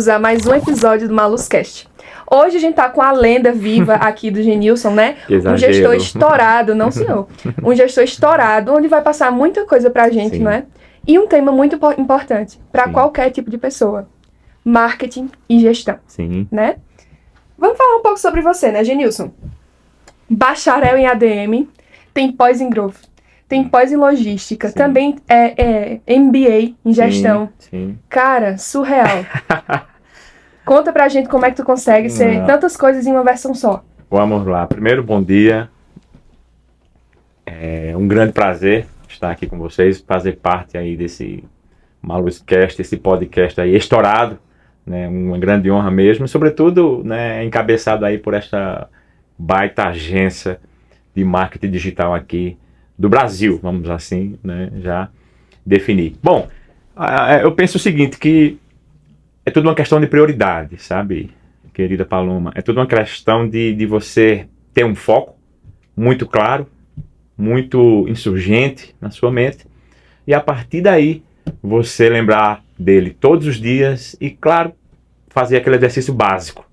A mais um episódio do Maluscast. Hoje a gente tá com a lenda viva aqui do Genilson, né? Um gestor estourado, não senhor. Um gestor estourado, onde vai passar muita coisa pra gente, Sim. não é? E um tema muito importante para qualquer tipo de pessoa. Marketing e gestão, Sim. né? Vamos falar um pouco sobre você, né, Genilson? Bacharel em ADM, tem pós em Growth, tem pós em logística, Sim. também é MBA em gestão. Sim. Cara, surreal. Conta pra gente como é que tu consegue ser tantas coisas em uma versão só. Vamos lá. Primeiro, bom dia. É um grande prazer estar aqui com vocês, fazer parte aí desse Maluscast, esse podcast aí estourado, né? Uma grande honra mesmo, e sobretudo, né, encabeçado aí por esta baita agência de marketing digital aqui do Brasil, vamos assim, né, já definir. Bom, eu penso o seguinte, que é tudo uma questão de prioridade, sabe, querida Paloma? É tudo uma questão de você ter um foco muito claro, muito insurgente na sua mente, e a partir daí você lembrar dele todos os dias e, claro, fazer aquele exercício básico.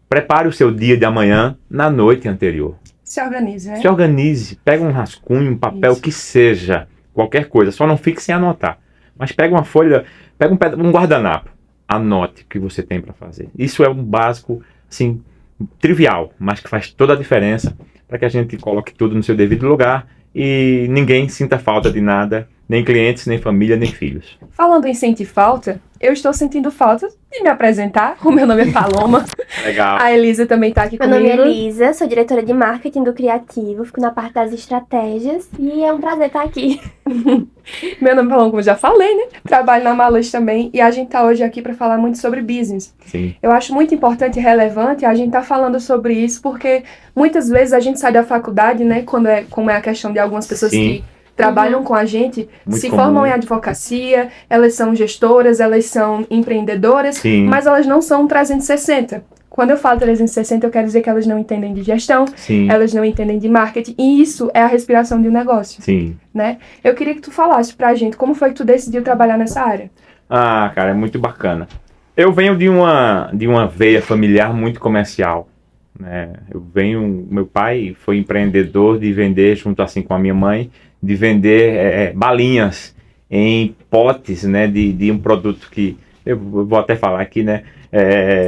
Prepare o seu dia de amanhã na noite anterior. Se organize, né? Se organize, pega um rascunho, um papel, que seja, qualquer coisa, só não fique sem anotar. Mas pega uma folha, pega um guardanapo, anote o que você tem para fazer. Isso é um básico, assim, trivial, mas que faz toda a diferença para que a gente coloque tudo no seu devido lugar e ninguém sinta falta de nada, nem clientes, nem família, nem filhos. Falando em sentir falta, eu estou sentindo falta de me apresentar. O meu nome é Paloma. Legal. A Elisa também está aqui comigo. Meu nome é Elisa, sou diretora de marketing do Criativo, fico na parte das estratégias e é um prazer estar aqui. Meu nome é Paloma, como eu já falei, né? Trabalho na Malus também e a gente tá hoje aqui para falar muito sobre business. Sim. Eu acho muito importante e relevante a gente tá falando sobre isso porque muitas vezes a gente sai da faculdade, né? Como é a questão de algumas pessoas que trabalham com a gente, Muito se comum. formam em advocacia, elas são gestoras, elas são empreendedoras, Sim. mas elas não são 360. Quando eu falo 360, eu quero dizer que elas não entendem de gestão, Sim. elas não entendem de marketing, e isso é a respiração de um negócio, Sim. né? Eu queria que tu falasse pra gente como foi que tu decidiu trabalhar nessa área. Ah, cara, é muito bacana. Eu venho de uma veia familiar muito comercial, né? Meu pai foi empreendedor de vender, junto assim com a minha mãe, de vender balinhas em potes, né, de um produto que eu vou até falar aqui, né,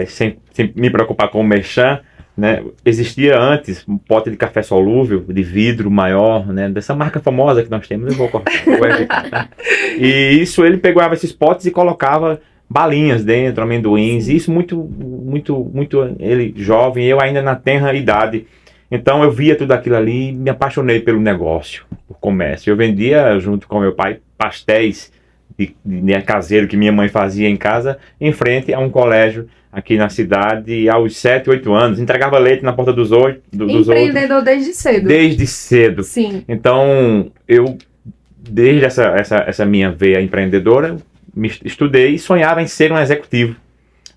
sem me preocupar com o merchan, né, existia antes um pote de café solúvel, de vidro maior, né, dessa marca famosa que nós temos, eu vou cortar, vou evitar, tá? E isso ele pegava esses potes e colocava balinhas dentro, amendoins, isso muito ele jovem, eu ainda na tenra idade. Então eu via tudo aquilo ali e me apaixonei pelo negócio, por comércio. Eu vendia junto com meu pai pastéis de caseiro que minha mãe fazia em casa, em frente a um colégio aqui na cidade, aos 7, 8 anos. Entregava leite na porta dos outros. Empreendedor desde cedo. Desde cedo. Sim. Então eu, desde essa minha veia empreendedora, estudei e sonhava em ser um executivo.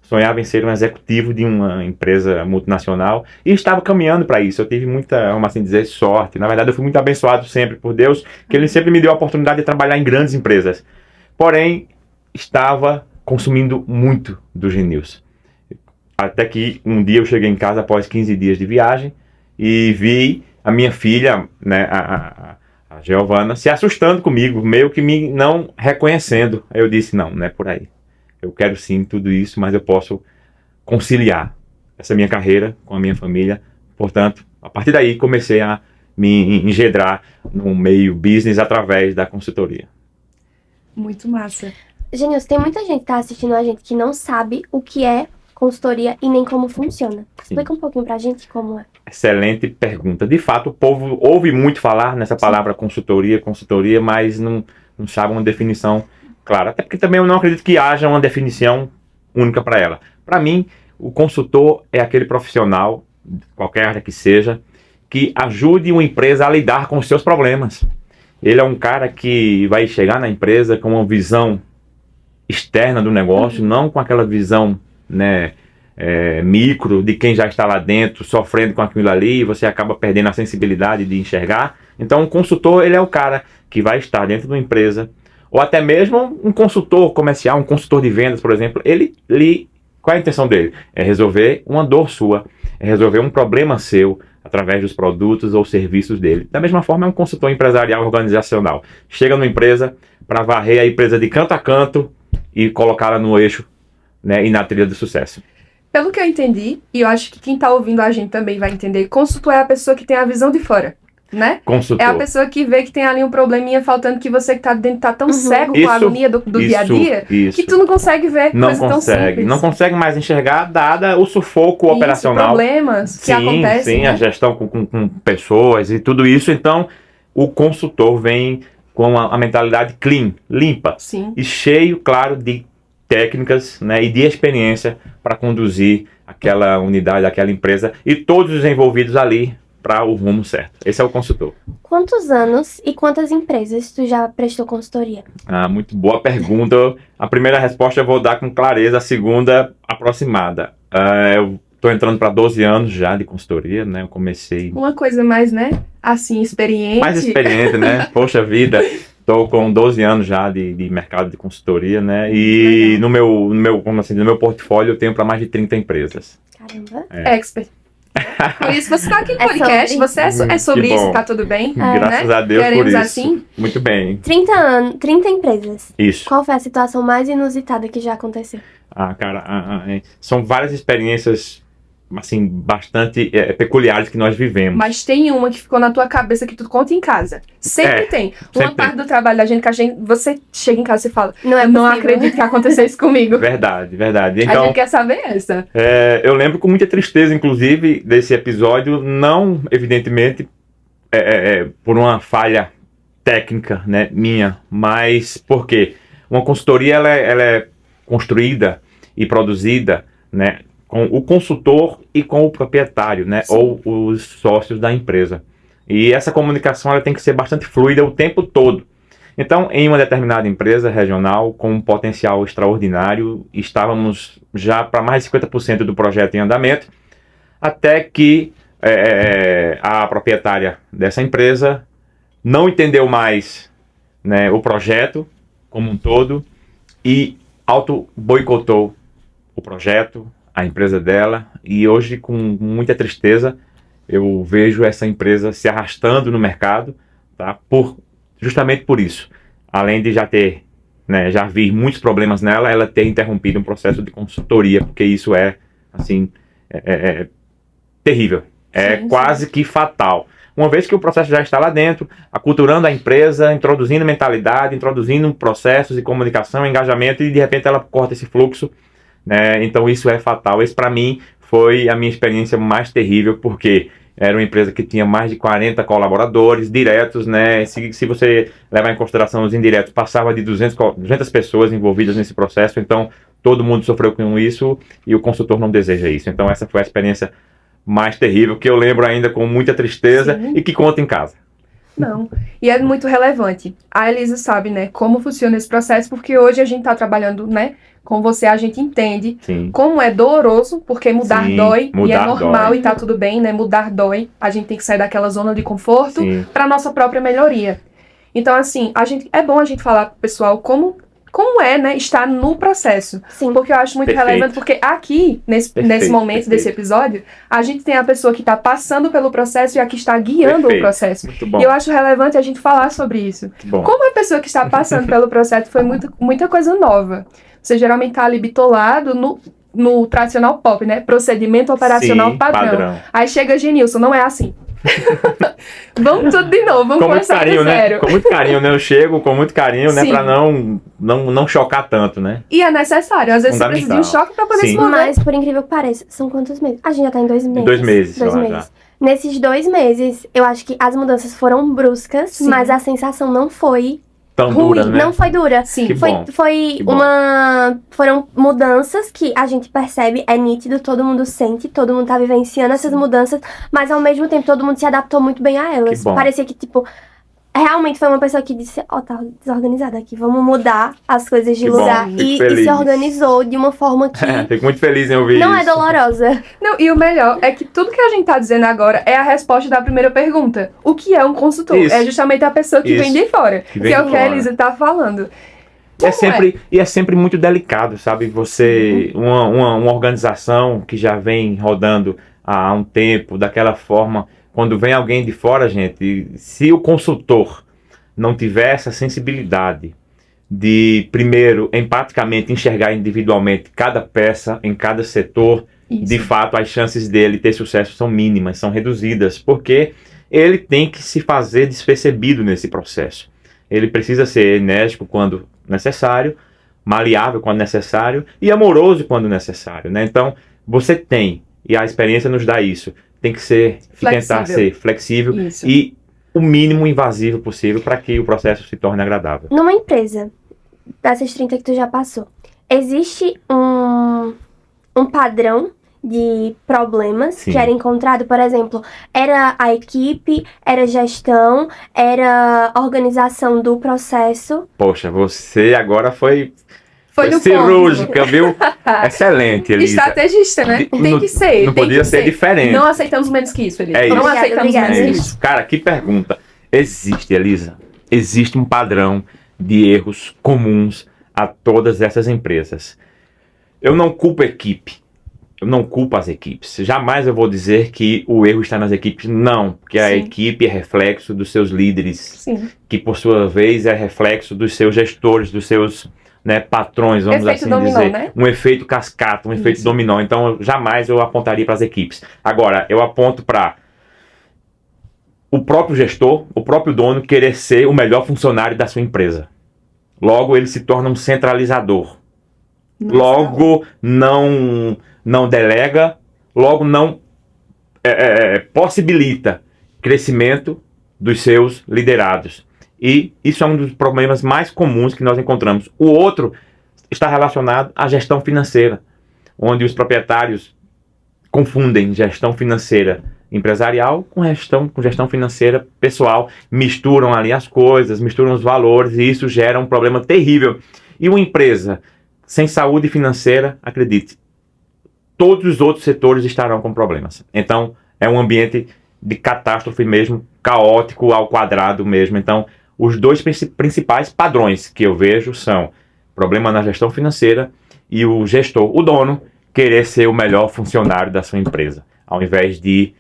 Sonhava em ser um executivo de uma empresa multinacional e estava caminhando para isso. Eu tive muita, vamos assim dizer, sorte. Na verdade, eu fui muito abençoado sempre por Deus, que Ele sempre me deu a oportunidade de trabalhar em grandes empresas. Porém, estava consumindo muito do Genilson. Até que um dia eu cheguei em casa após 15 dias de viagem e vi a minha filha, né, a Giovana, se assustando comigo, meio que me não reconhecendo. Aí eu disse, não é por aí. Eu quero sim tudo isso, mas eu posso conciliar essa minha carreira com a minha família. Portanto, a partir daí comecei a me engendrar no meio business através da consultoria. Muito massa. Genilson, tem muita gente que tá assistindo a gente que não sabe o que é consultoria e nem como funciona. Explica um pouquinho pra gente como é. Excelente pergunta. De fato, o povo ouve muito falar nessa palavra consultoria, mas não sabe uma definição clara. Até porque também eu não acredito que haja uma definição única para ela. Para mim, o consultor é aquele profissional, qualquer área que seja, que ajude uma empresa a lidar com os seus problemas. Ele é um cara que vai chegar na empresa com uma visão externa do negócio, não com aquela visão, né, micro de quem já está lá dentro, sofrendo com aquilo ali, e você acaba perdendo a sensibilidade de enxergar. Então, o consultor, ele é o cara que vai estar dentro de uma empresa, ou até mesmo um consultor comercial, um consultor de vendas, por exemplo, ele lhe Qual é a intenção dele? É resolver uma dor sua, é resolver um problema seu através dos produtos ou serviços dele. Da mesma forma, é um consultor empresarial organizacional. Chega numa empresa para varrer a empresa de canto a canto e colocá-la no eixo, né, e na trilha do sucesso. Pelo que eu entendi, e eu acho que quem tá ouvindo a gente também vai entender, consultor é a pessoa que tem a visão de fora, né? Consultor. É a pessoa que vê que tem ali um probleminha faltando, que você que tá dentro tá tão cego com a agonia do dia a dia, que tu não consegue ver coisa tão simples. Não consegue mais enxergar, dada o sufoco operacional. Problemas que acontecem. Sim, né? A gestão com pessoas e tudo isso. Então, o consultor vem com a mentalidade clean, limpa. Sim. E cheio, claro, de técnicas, né, e de experiência para conduzir aquela unidade, aquela empresa e todos os envolvidos ali para o rumo certo. Esse é o consultor. Quantos anos e quantas empresas tu já prestou consultoria? Muito boa pergunta. A primeira resposta eu vou dar com clareza, a segunda aproximada. Eu estou entrando para 12 anos já de consultoria, né? Eu comecei... Uma coisa mais, né? Assim, experiente. Mais experiente, né? Poxa vida... Estou com 12 anos já de mercado de consultoria, né? E no meu portfólio eu tenho para mais de 30 empresas. Caramba. Expert. Por isso você está aqui no podcast, você é sobre isso, tá tudo bem? Graças a Deus. Queremos por isso. Assim? Muito bem. 30 empresas. Isso. Qual foi a situação mais inusitada que já aconteceu? São várias experiências, assim, bastante peculiares que nós vivemos. Mas tem uma que ficou na tua cabeça que tu conta em casa. Sempre tem. Uma parte do trabalho da gente você chega em casa e fala, não acredito que aconteceu isso comigo. Verdade. Então, a gente quer saber essa. Eu lembro com muita tristeza, inclusive, desse episódio, não, evidentemente, por uma falha técnica, né, minha, mas porque uma consultoria ela é construída e produzida, né, com o consultor e com o proprietário, né? Sim. Ou os sócios da empresa. E essa comunicação ela tem que ser bastante fluida o tempo todo. Então, em uma determinada empresa regional com um potencial extraordinário, estávamos já para mais de 50% do projeto em andamento, até que a proprietária dessa empresa não entendeu mais, né, o projeto como um todo e auto-boicotou o projeto, a empresa dela, e hoje, com muita tristeza, eu vejo essa empresa se arrastando no mercado, tá? Justamente por isso. Além de já vi muitos problemas nela, ela ter interrompido um processo de consultoria, porque isso assim, terrível. Quase que fatal. Uma vez que o processo já está lá dentro, aculturando a empresa, introduzindo mentalidade, introduzindo processos de comunicação, engajamento, e de repente ela corta esse fluxo, né? Então isso é fatal. Esse para mim foi a minha experiência mais terrível, porque era uma empresa que tinha mais de 40 colaboradores diretos, né? Se você levar em consideração os indiretos, passava de 200 pessoas envolvidas nesse processo, então todo mundo sofreu com isso e o consultor não deseja isso. Então essa foi a experiência mais terrível, que eu lembro ainda com muita tristeza. Sim. E que conta em casa. Não, e é muito relevante. A Elisa sabe, né, como funciona esse processo, porque hoje a gente tá trabalhando, né, com você, a gente entende. Sim. Como é doloroso, porque mudar dói, e é normal dói. E tá tudo bem, né, mudar dói, a gente tem que sair daquela zona de conforto para nossa própria melhoria. Então, assim, é bom a gente falar pro pessoal como é, né, estar no processo. Sim. Porque eu acho muito relevante, porque aqui, nesse momento desse episódio, a gente tem a pessoa que está passando pelo processo e a que está guiando o processo. Muito bom. E eu acho relevante a gente falar sobre isso. Bom. Como a pessoa que está passando pelo processo foi muita coisa nova. Você geralmente está ali bitolado no tradicional pop, né? Procedimento operacional padrão. Aí chega Genilson, não é assim. Vamos tudo de novo, vamos começar do zero. Né? Com muito carinho, né? Eu chego com muito carinho, né? Pra não chocar tanto, né? E é necessário, às vezes você precisa de um choque pra poder se mover. Mas, por incrível que pareça, são quantos meses? A gente já tá em 2 meses. 2 meses. 2 meses. Já. Nesses 2 meses, eu acho que as mudanças foram bruscas, mas a sensação não foi tão ruim, dura, né? Não foi dura. Sim. Foram mudanças que a gente percebe, é nítido, todo mundo sente, todo mundo tá vivenciando essas mudanças, mas ao mesmo tempo todo mundo se adaptou muito bem a elas. Parecia que, tipo, realmente foi uma pessoa que disse, tá desorganizada aqui, vamos mudar as coisas de lugar. E se organizou de uma forma que... Fico muito feliz em ouvir não isso. É dolorosa. Não, e o melhor é que tudo que a gente tá dizendo agora é a resposta da primeira pergunta. O que é um consultor? Isso. É justamente a pessoa que vem de fora. Que é o que a Elisa tá falando. É sempre muito delicado, sabe? Você, uma organização que já vem rodando há um tempo, daquela forma, quando vem alguém de fora, gente, se o consultor não tiver essa sensibilidade de, primeiro, empaticamente enxergar individualmente cada peça em cada setor, de fato, as chances dele ter sucesso são mínimas, são reduzidas, porque ele tem que se fazer despercebido nesse processo. Ele precisa ser enérgico quando necessário, maleável quando necessário e amoroso quando necessário, né? Então, você tem, e a experiência nos dá isso, tem que ser, tentar ser flexível e o mínimo invasivo possível para que o processo se torne agradável. Numa empresa, dessas 30 que tu já passou, existe um padrão de problemas que era encontrado, por exemplo, era a equipe, era gestão, era organização do processo? Poxa, você agora foi no cirúrgica, viu? Excelente, Elisa. Estrategista, né? Tem que ser. Não podia ser diferente. Não aceitamos menos que isso, Elisa. É isso. Não aceitamos menos que isso. Cara, que pergunta. Existe, Elisa, existe um padrão de erros comuns a todas essas empresas. Eu não culpo a equipe. Eu não culpo as equipes. Jamais eu vou dizer que o erro está nas equipes. Não, porque a equipe é reflexo dos seus líderes, que por sua vez é reflexo dos seus gestores, dos seus patrões, vamos efeito assim dominó, dizer. Né? Um efeito cascata, um efeito dominó. Então, jamais eu apontaria para as equipes. Agora, eu aponto para o próprio gestor, o próprio dono querer ser o melhor funcionário da sua empresa. Logo, ele se torna um centralizador. Logo, não delega, logo não possibilita crescimento dos seus liderados. E isso é um dos problemas mais comuns que nós encontramos. O outro está relacionado à gestão financeira, onde os proprietários confundem gestão financeira empresarial com gestão financeira pessoal, misturam ali as coisas, misturam os valores e isso gera um problema terrível. E uma empresa sem saúde financeira, acredite, todos os outros setores estarão com problemas. Então, é um ambiente de catástrofe mesmo, caótico ao quadrado mesmo. Então, os dois principais padrões que eu vejo são problema na gestão financeira e o gestor, o dono, querer ser o melhor funcionário da sua empresa, ao invés de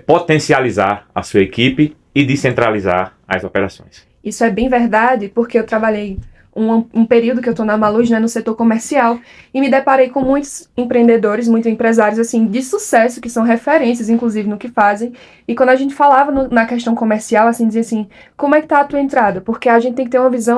potencializar a sua equipe e descentralizar as operações. Isso é bem verdade, porque eu trabalhei um período que eu estou na Maluz, no setor comercial, e me deparei com muitos empreendedores, muitos empresários assim, de sucesso, que são referências, inclusive, no que fazem. E quando a gente falava na questão comercial, assim, dizia assim, como é que tá a tua entrada? Porque a gente tem que ter uma visão,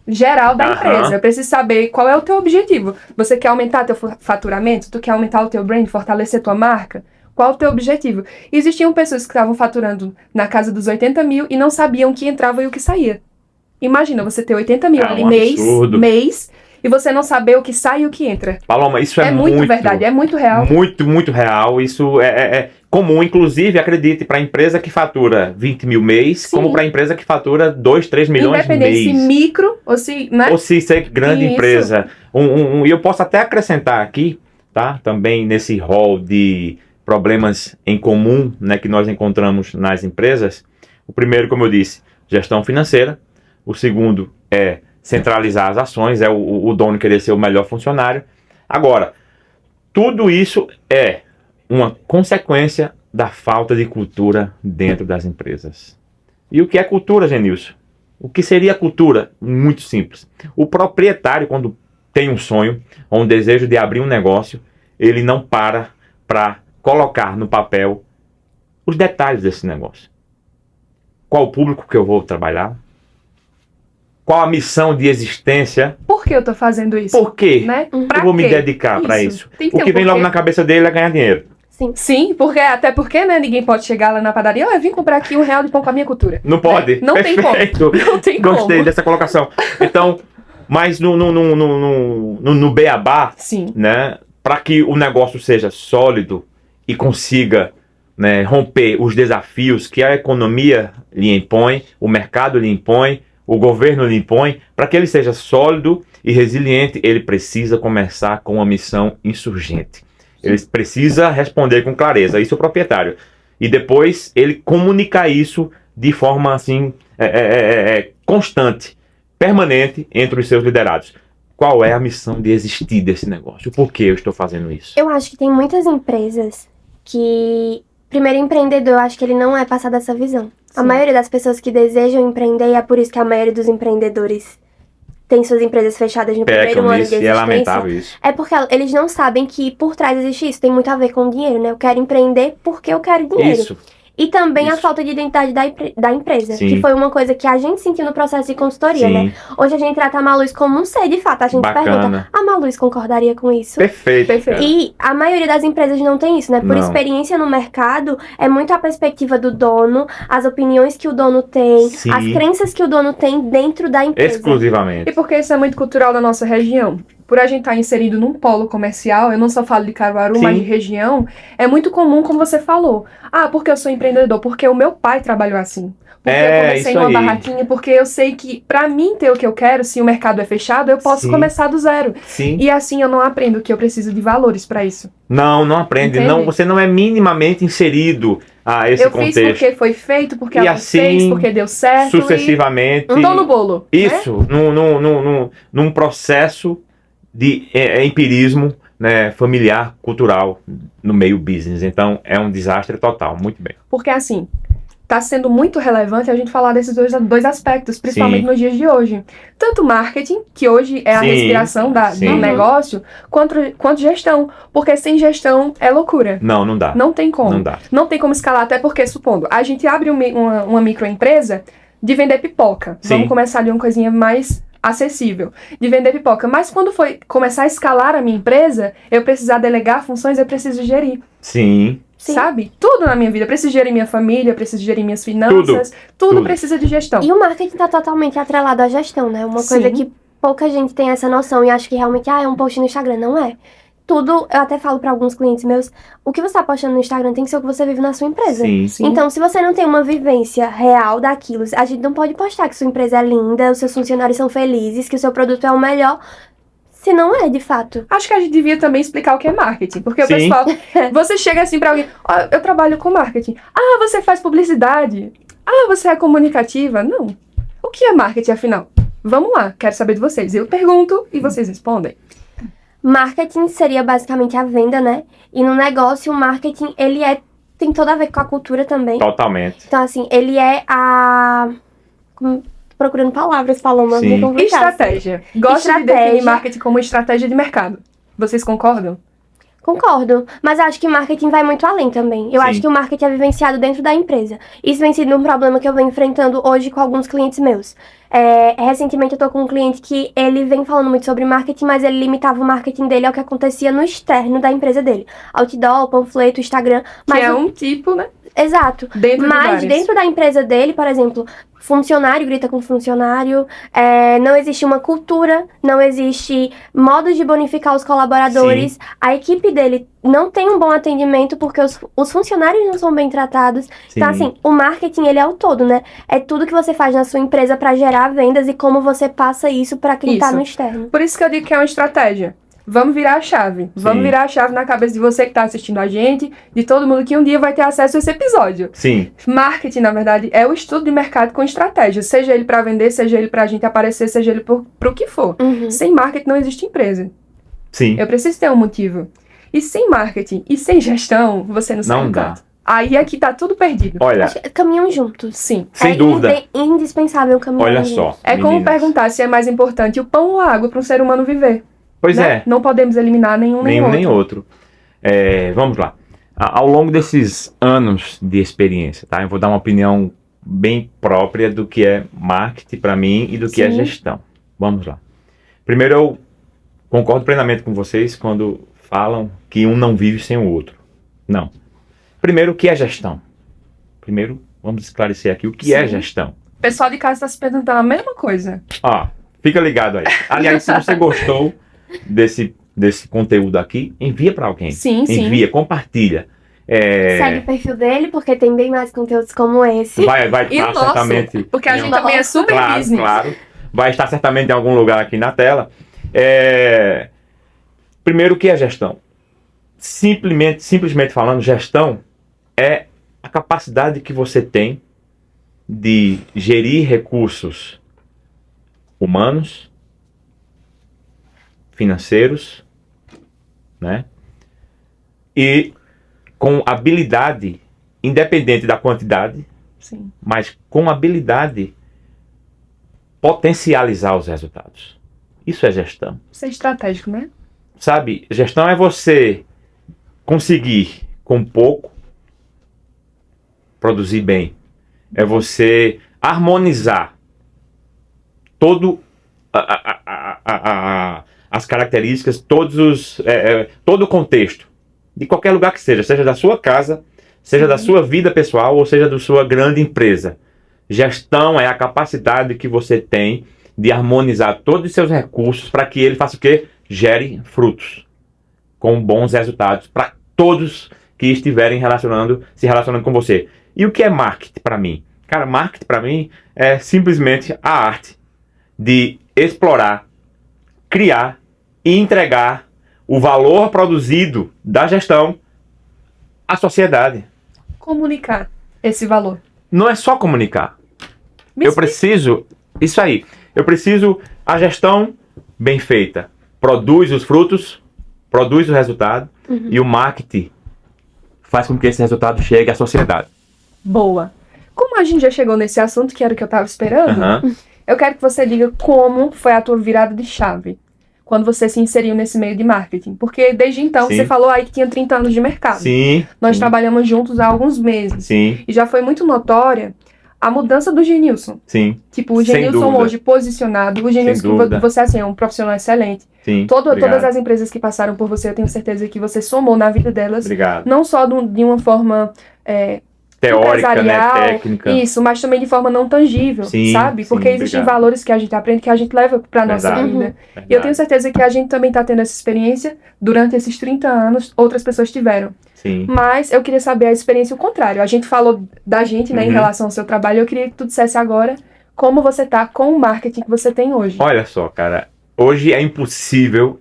geral da empresa. Eu preciso saber qual é o teu objetivo. Você quer aumentar teu faturamento? Tu quer aumentar o teu brand, fortalecer tua marca? Qual o teu objetivo? E existiam pessoas que estavam faturando na casa dos 80 mil e não sabiam o que entrava e o que saía. Imagina você ter 80 mil ali mês, e você não saber o que sai e o que entra. Paloma, isso é muito verdade, é muito real. Muito real. Isso é comum, inclusive, acredite, para a empresa que fatura 20 mil mês, como para a empresa que fatura 2, 3 milhões mês. Independente se micro ou se... Né? Ou se ser grande empresa. E eu posso até acrescentar aqui, tá? Também nesse rol de problemas em comum, né, que nós encontramos nas empresas. O primeiro, como eu disse, gestão financeira. O segundo é centralizar as ações, é o dono querer ser o melhor funcionário. Agora, tudo isso é uma consequência da falta de cultura dentro das empresas. E o que é cultura, Genilson? O que seria cultura? Muito simples. O proprietário, quando tem um sonho, ou um desejo de abrir um negócio, ele não para colocar no papel os detalhes desse negócio. Qual o público que eu vou trabalhar? Qual a missão de existência? Por que eu tô fazendo isso? Por quê? Né? Eu vou me dedicar para isso. O que vem logo na cabeça dele é ganhar dinheiro. Sim, até porque, né, ninguém pode chegar lá na padaria, eu vim comprar aqui R$1 de pão com a minha cultura. Não pode. Não tem como. Não tem como. Gostei dessa colocação. Então, mas no beabá, né, para que o negócio seja sólido e consiga, né, romper os desafios que a economia lhe impõe, o mercado lhe impõe, o governo lhe impõe, para que ele seja sólido e resiliente, ele precisa começar com uma missão insurgente. Ele precisa responder com clareza, isso é o proprietário. E depois ele comunicar isso de forma assim, constante, permanente entre os seus liderados. Qual é a missão de existir desse negócio? Por que eu estou fazendo isso? Eu acho que tem muitas empresas que... Primeiro, empreendedor, eu acho que ele não é passado essa visão. Sim. A maioria das pessoas que desejam empreender, e é por isso que a maioria dos empreendedores tem suas empresas fechadas no primeiro ano de existência. É lamentável isso. É porque eles não sabem que por trás existe isso. Tem muito a ver com dinheiro, né? Eu quero empreender porque eu quero dinheiro. Isso. E também a falta de identidade da empresa, Sim. que foi uma coisa que a gente sentiu no processo de consultoria, Sim. né? Hoje a gente trata a Maluz como um ser, de fato. A gente pergunta, a Maluz concordaria com isso? Perfeito. E a maioria das empresas não tem isso, né? Por experiência no mercado, é muito a perspectiva do dono, as opiniões que o dono tem, Sim. as crenças que o dono tem dentro da empresa. Exclusivamente. E porque isso é muito cultural da nossa região. Por a gente estar inserido num polo comercial, eu não só falo de Caruaru, Sim. mas de região, é muito comum, como você falou. Porque eu sou empreendedor, porque o meu pai trabalhou assim. Porque eu comecei numa barraquinha, porque eu sei que pra mim ter o que eu quero, se o mercado é fechado, eu posso começar do zero. Sim. E assim eu não aprendo que eu preciso de valores pra isso. Não aprende. Não, você não é minimamente inserido a esse contexto. Eu fiz porque foi feito, porque ela assim, fez, porque deu certo. Sucessivamente. Um dom no bolo. Isso, né? num processo de empirismo, né, familiar, cultural, no meio business. Então, é um desastre total. Muito bem. Porque, assim, tá sendo muito relevante a gente falar desses dois aspectos, principalmente Sim. nos dias de hoje. Tanto marketing, que hoje é a Sim. respiração do negócio, quanto gestão. Porque sem gestão é loucura. Não dá. Não tem como. Não dá. Não tem como escalar, até porque, supondo, a gente abre uma microempresa de vender pipoca. Sim. Vamos começar ali uma coisinha mais acessível, de vender pipoca. Mas quando foi começar a escalar a minha empresa, eu precisar delegar funções, eu preciso gerir. Sim. Sabe? Tudo na minha vida. Eu preciso gerir minha família, eu preciso gerir minhas finanças. Tudo precisa de gestão. E o marketing tá totalmente atrelado à gestão, né? Uma coisa que pouca gente tem essa noção e acha que realmente, é um post no Instagram. Não é. Tudo, eu até falo pra alguns clientes meus, o que você tá postando no Instagram tem que ser o que você vive na sua empresa. Sim. Então, se você não tem uma vivência real daquilo, a gente não pode postar que sua empresa é linda, os seus funcionários são felizes, que o seu produto é o melhor, se não é, de fato. Acho que a gente devia também explicar o que é marketing, porque o pessoal, você chega assim pra alguém, eu trabalho com marketing. Você faz publicidade. Você é comunicativa. Não. O que é marketing, afinal? Vamos lá, quero saber de vocês. Eu pergunto e vocês respondem. Marketing seria basicamente a venda, né? E no negócio, o marketing, tem tudo a ver com a cultura também. Totalmente. Então, assim, ele é procurando palavras, Paloma. Estratégia. Gosto de definir marketing como estratégia de mercado. Vocês concordam? Concordo, mas eu acho que marketing vai muito além também. Eu acho que o marketing é vivenciado dentro da empresa. Isso vem sendo um problema que eu venho enfrentando hoje com alguns clientes meus. Recentemente eu tô com um cliente que ele vem falando muito sobre marketing, mas ele limitava o marketing dele ao que acontecia no externo da empresa dele. Outdoor, panfleto, Instagram. Mas que é um tipo, né? Exato. Mas dentro da empresa dele, por exemplo, funcionário grita com funcionário, não existe uma cultura, não existe modo de bonificar os colaboradores, a equipe dele não tem um bom atendimento porque os funcionários não são bem tratados. Então, assim, o marketing, ele é o todo, né? É tudo que você faz na sua empresa para gerar vendas e como você passa isso para quem tá no externo. Por isso que eu digo que é uma estratégia. Vamos virar a chave. Vamos virar a chave na cabeça de você que tá assistindo a gente, de todo mundo que um dia vai ter acesso a esse episódio. Sim. Marketing, na verdade, é o estudo de mercado com estratégia. Seja ele para vender, seja ele pra gente aparecer, seja ele pro que for. Sem marketing não existe empresa. Sim. Eu preciso ter um motivo. E sem marketing e sem gestão, você não sai do canto. Aí aqui tá tudo perdido. Olha, caminham juntos. Sim. Sem dúvida. É indispensável caminhar juntos. Olha só. É como perguntar se é mais importante o pão ou a água para um ser humano viver. Pois né? Não podemos eliminar nenhum nem outro. Vamos lá. Ao longo desses anos de experiência, tá? Eu vou dar uma opinião bem própria do que é marketing para mim e do que é gestão. Vamos lá. Primeiro, eu concordo plenamente com vocês quando falam que um não vive sem o outro. Não. Primeiro, o que é gestão? Primeiro, vamos esclarecer aqui o que é gestão. O pessoal de casa está se perguntando a mesma coisa. Fica ligado aí. Aliás, se você gostou desse conteúdo aqui, envia para alguém. Envia, compartilha. Segue o perfil dele, porque tem bem mais conteúdos como esse. Vai estar certamente... Porque a gente também é super business. Claro. Vai estar certamente em algum lugar aqui na tela. Primeiro, o que é gestão? Simplesmente falando, gestão é a capacidade que você tem de gerir recursos humanos, financeiros, né? E com habilidade, independente da quantidade, sim, mas com habilidade potencializar os resultados. Isso é gestão. Isso é estratégico, né? Sabe, gestão é você conseguir com pouco produzir bem. É você harmonizar todo as características, todo o contexto de qualquer lugar que seja da sua casa, seja da sua vida pessoal ou seja da sua grande empresa. Gestão é a capacidade que você tem de harmonizar todos os seus recursos para que ele faça o quê? Gere frutos com bons resultados para todos que estiverem se relacionando com você. E o que é marketing para mim? Cara, marketing para mim é simplesmente a arte de explorar, criar e entregar o valor produzido da gestão à sociedade. Comunicar esse valor. Não é só comunicar. Eu preciso a gestão bem feita. Produz os frutos, produz o resultado e o marketing faz com que esse resultado chegue à sociedade. Boa. Como a gente já chegou nesse assunto, que era o que eu estava esperando, eu quero que você diga como foi a tua virada de chave quando você se inseriu nesse meio de marketing. Porque desde então, você falou aí que tinha 30 anos de mercado. Sim. Nós trabalhamos juntos há alguns meses. Sim. E já foi muito notória a mudança do Genilson. Sim. Tipo, o Genilson hoje posicionado, o Genilson que você assim, é um profissional excelente. Sim. Todas as empresas que passaram por você, eu tenho certeza que você somou na vida delas. Obrigado. Não só de uma forma teórica, né? Técnica. Isso, mas também de forma não tangível, sabe? Porque existem valores que a gente aprende, que a gente leva pra nossa vida. E eu tenho certeza que a gente também tá tendo essa experiência durante esses 30 anos, outras pessoas tiveram. Sim. Mas eu queria saber a experiência o contrário. A gente falou da gente, né, em relação ao seu trabalho. Eu queria que tu dissesse agora como você tá com o marketing que você tem hoje. Olha só, cara. Hoje é impossível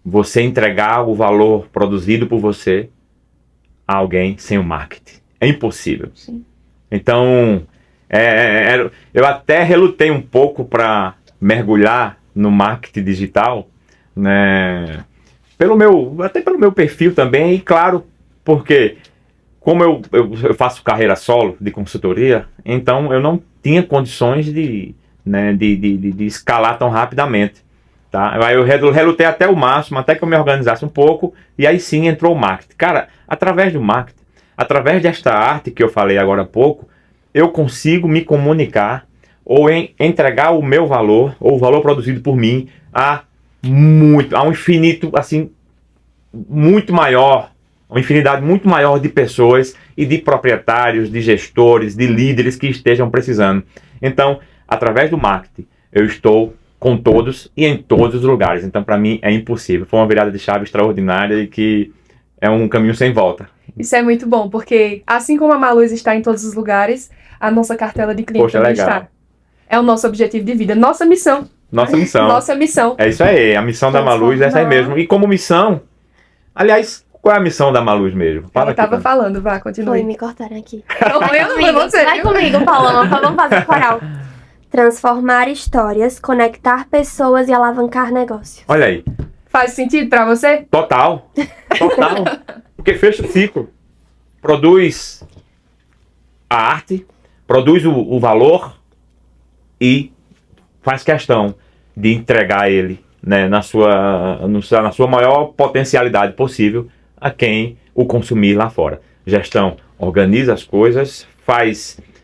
você entregar o valor produzido por você a alguém sem o marketing. É impossível. Sim. Então, eu até relutei um pouco para mergulhar no marketing digital, né? Até pelo meu perfil também, e claro, porque como eu faço carreira solo de consultoria, então eu não tinha condições de escalar tão rapidamente. Tá? Aí eu relutei até o máximo, até que eu me organizasse um pouco, e aí sim entrou o marketing. Cara, através do marketing, através desta arte que eu falei agora há pouco, eu consigo me comunicar ou entregar o meu valor, ou o valor produzido por mim, a um infinito, assim, muito maior, uma infinidade muito maior de pessoas e de proprietários, de gestores, de líderes que estejam precisando. Então, através do marketing, eu estou com todos e em todos os lugares. Então, para mim, é impossível. Foi uma virada de chave extraordinária e que é um caminho sem volta. Isso é muito bom, porque assim como a Maluz está em todos os lugares, a nossa cartela de cliente também está. É o nosso objetivo de vida, nossa missão. Nossa missão. É isso aí, a missão da Maluz é essa aí mesmo. E como missão, aliás, qual é a missão da Maluz mesmo? Fala. Eu tava falando, vá, continue. Foi, me cortaram aqui. Vai comigo, Paloma, vamos fazer coral. Transformar histórias, conectar pessoas e alavancar negócios. Olha aí. Faz sentido pra você? Total. Porque fecha o ciclo. Produz a arte, produz o valor e faz questão de entregar ele, né, na sua maior potencialidade possível a quem o consumir lá fora. Gestão organiza as coisas,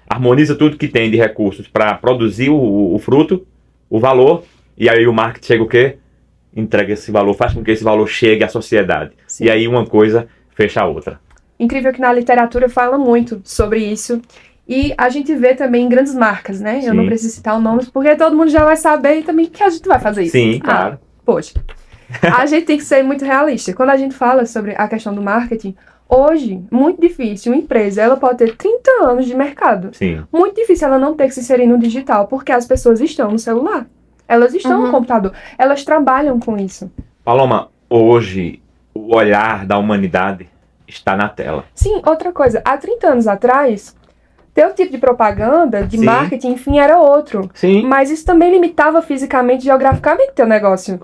harmoniza tudo que tem de recursos para produzir o fruto, o valor, e aí o marketing chega o quê? Entrega esse valor, faz com que esse valor chegue à sociedade. Sim. E aí uma coisa fecha a outra. Incrível que na literatura fala muito sobre isso. E a gente vê também em grandes marcas, né? Sim. Eu não preciso citar o nome, porque todo mundo já vai saber também que a gente vai fazer isso. Sim, claro. Poxa. A gente tem que ser muito realista. Quando a gente fala sobre a questão do marketing, hoje, muito difícil, uma empresa, ela pode ter 30 anos de mercado. Sim. Muito difícil ela não ter que se inserir no digital, porque as pessoas estão no celular. Elas estão no computador. Elas trabalham com isso. Paloma, hoje, o olhar da humanidade está na tela. Sim, outra coisa. Há 30 anos atrás, Teu tipo de propaganda, de marketing, enfim, era outro. Sim. Mas isso também limitava fisicamente, geograficamente, teu negócio.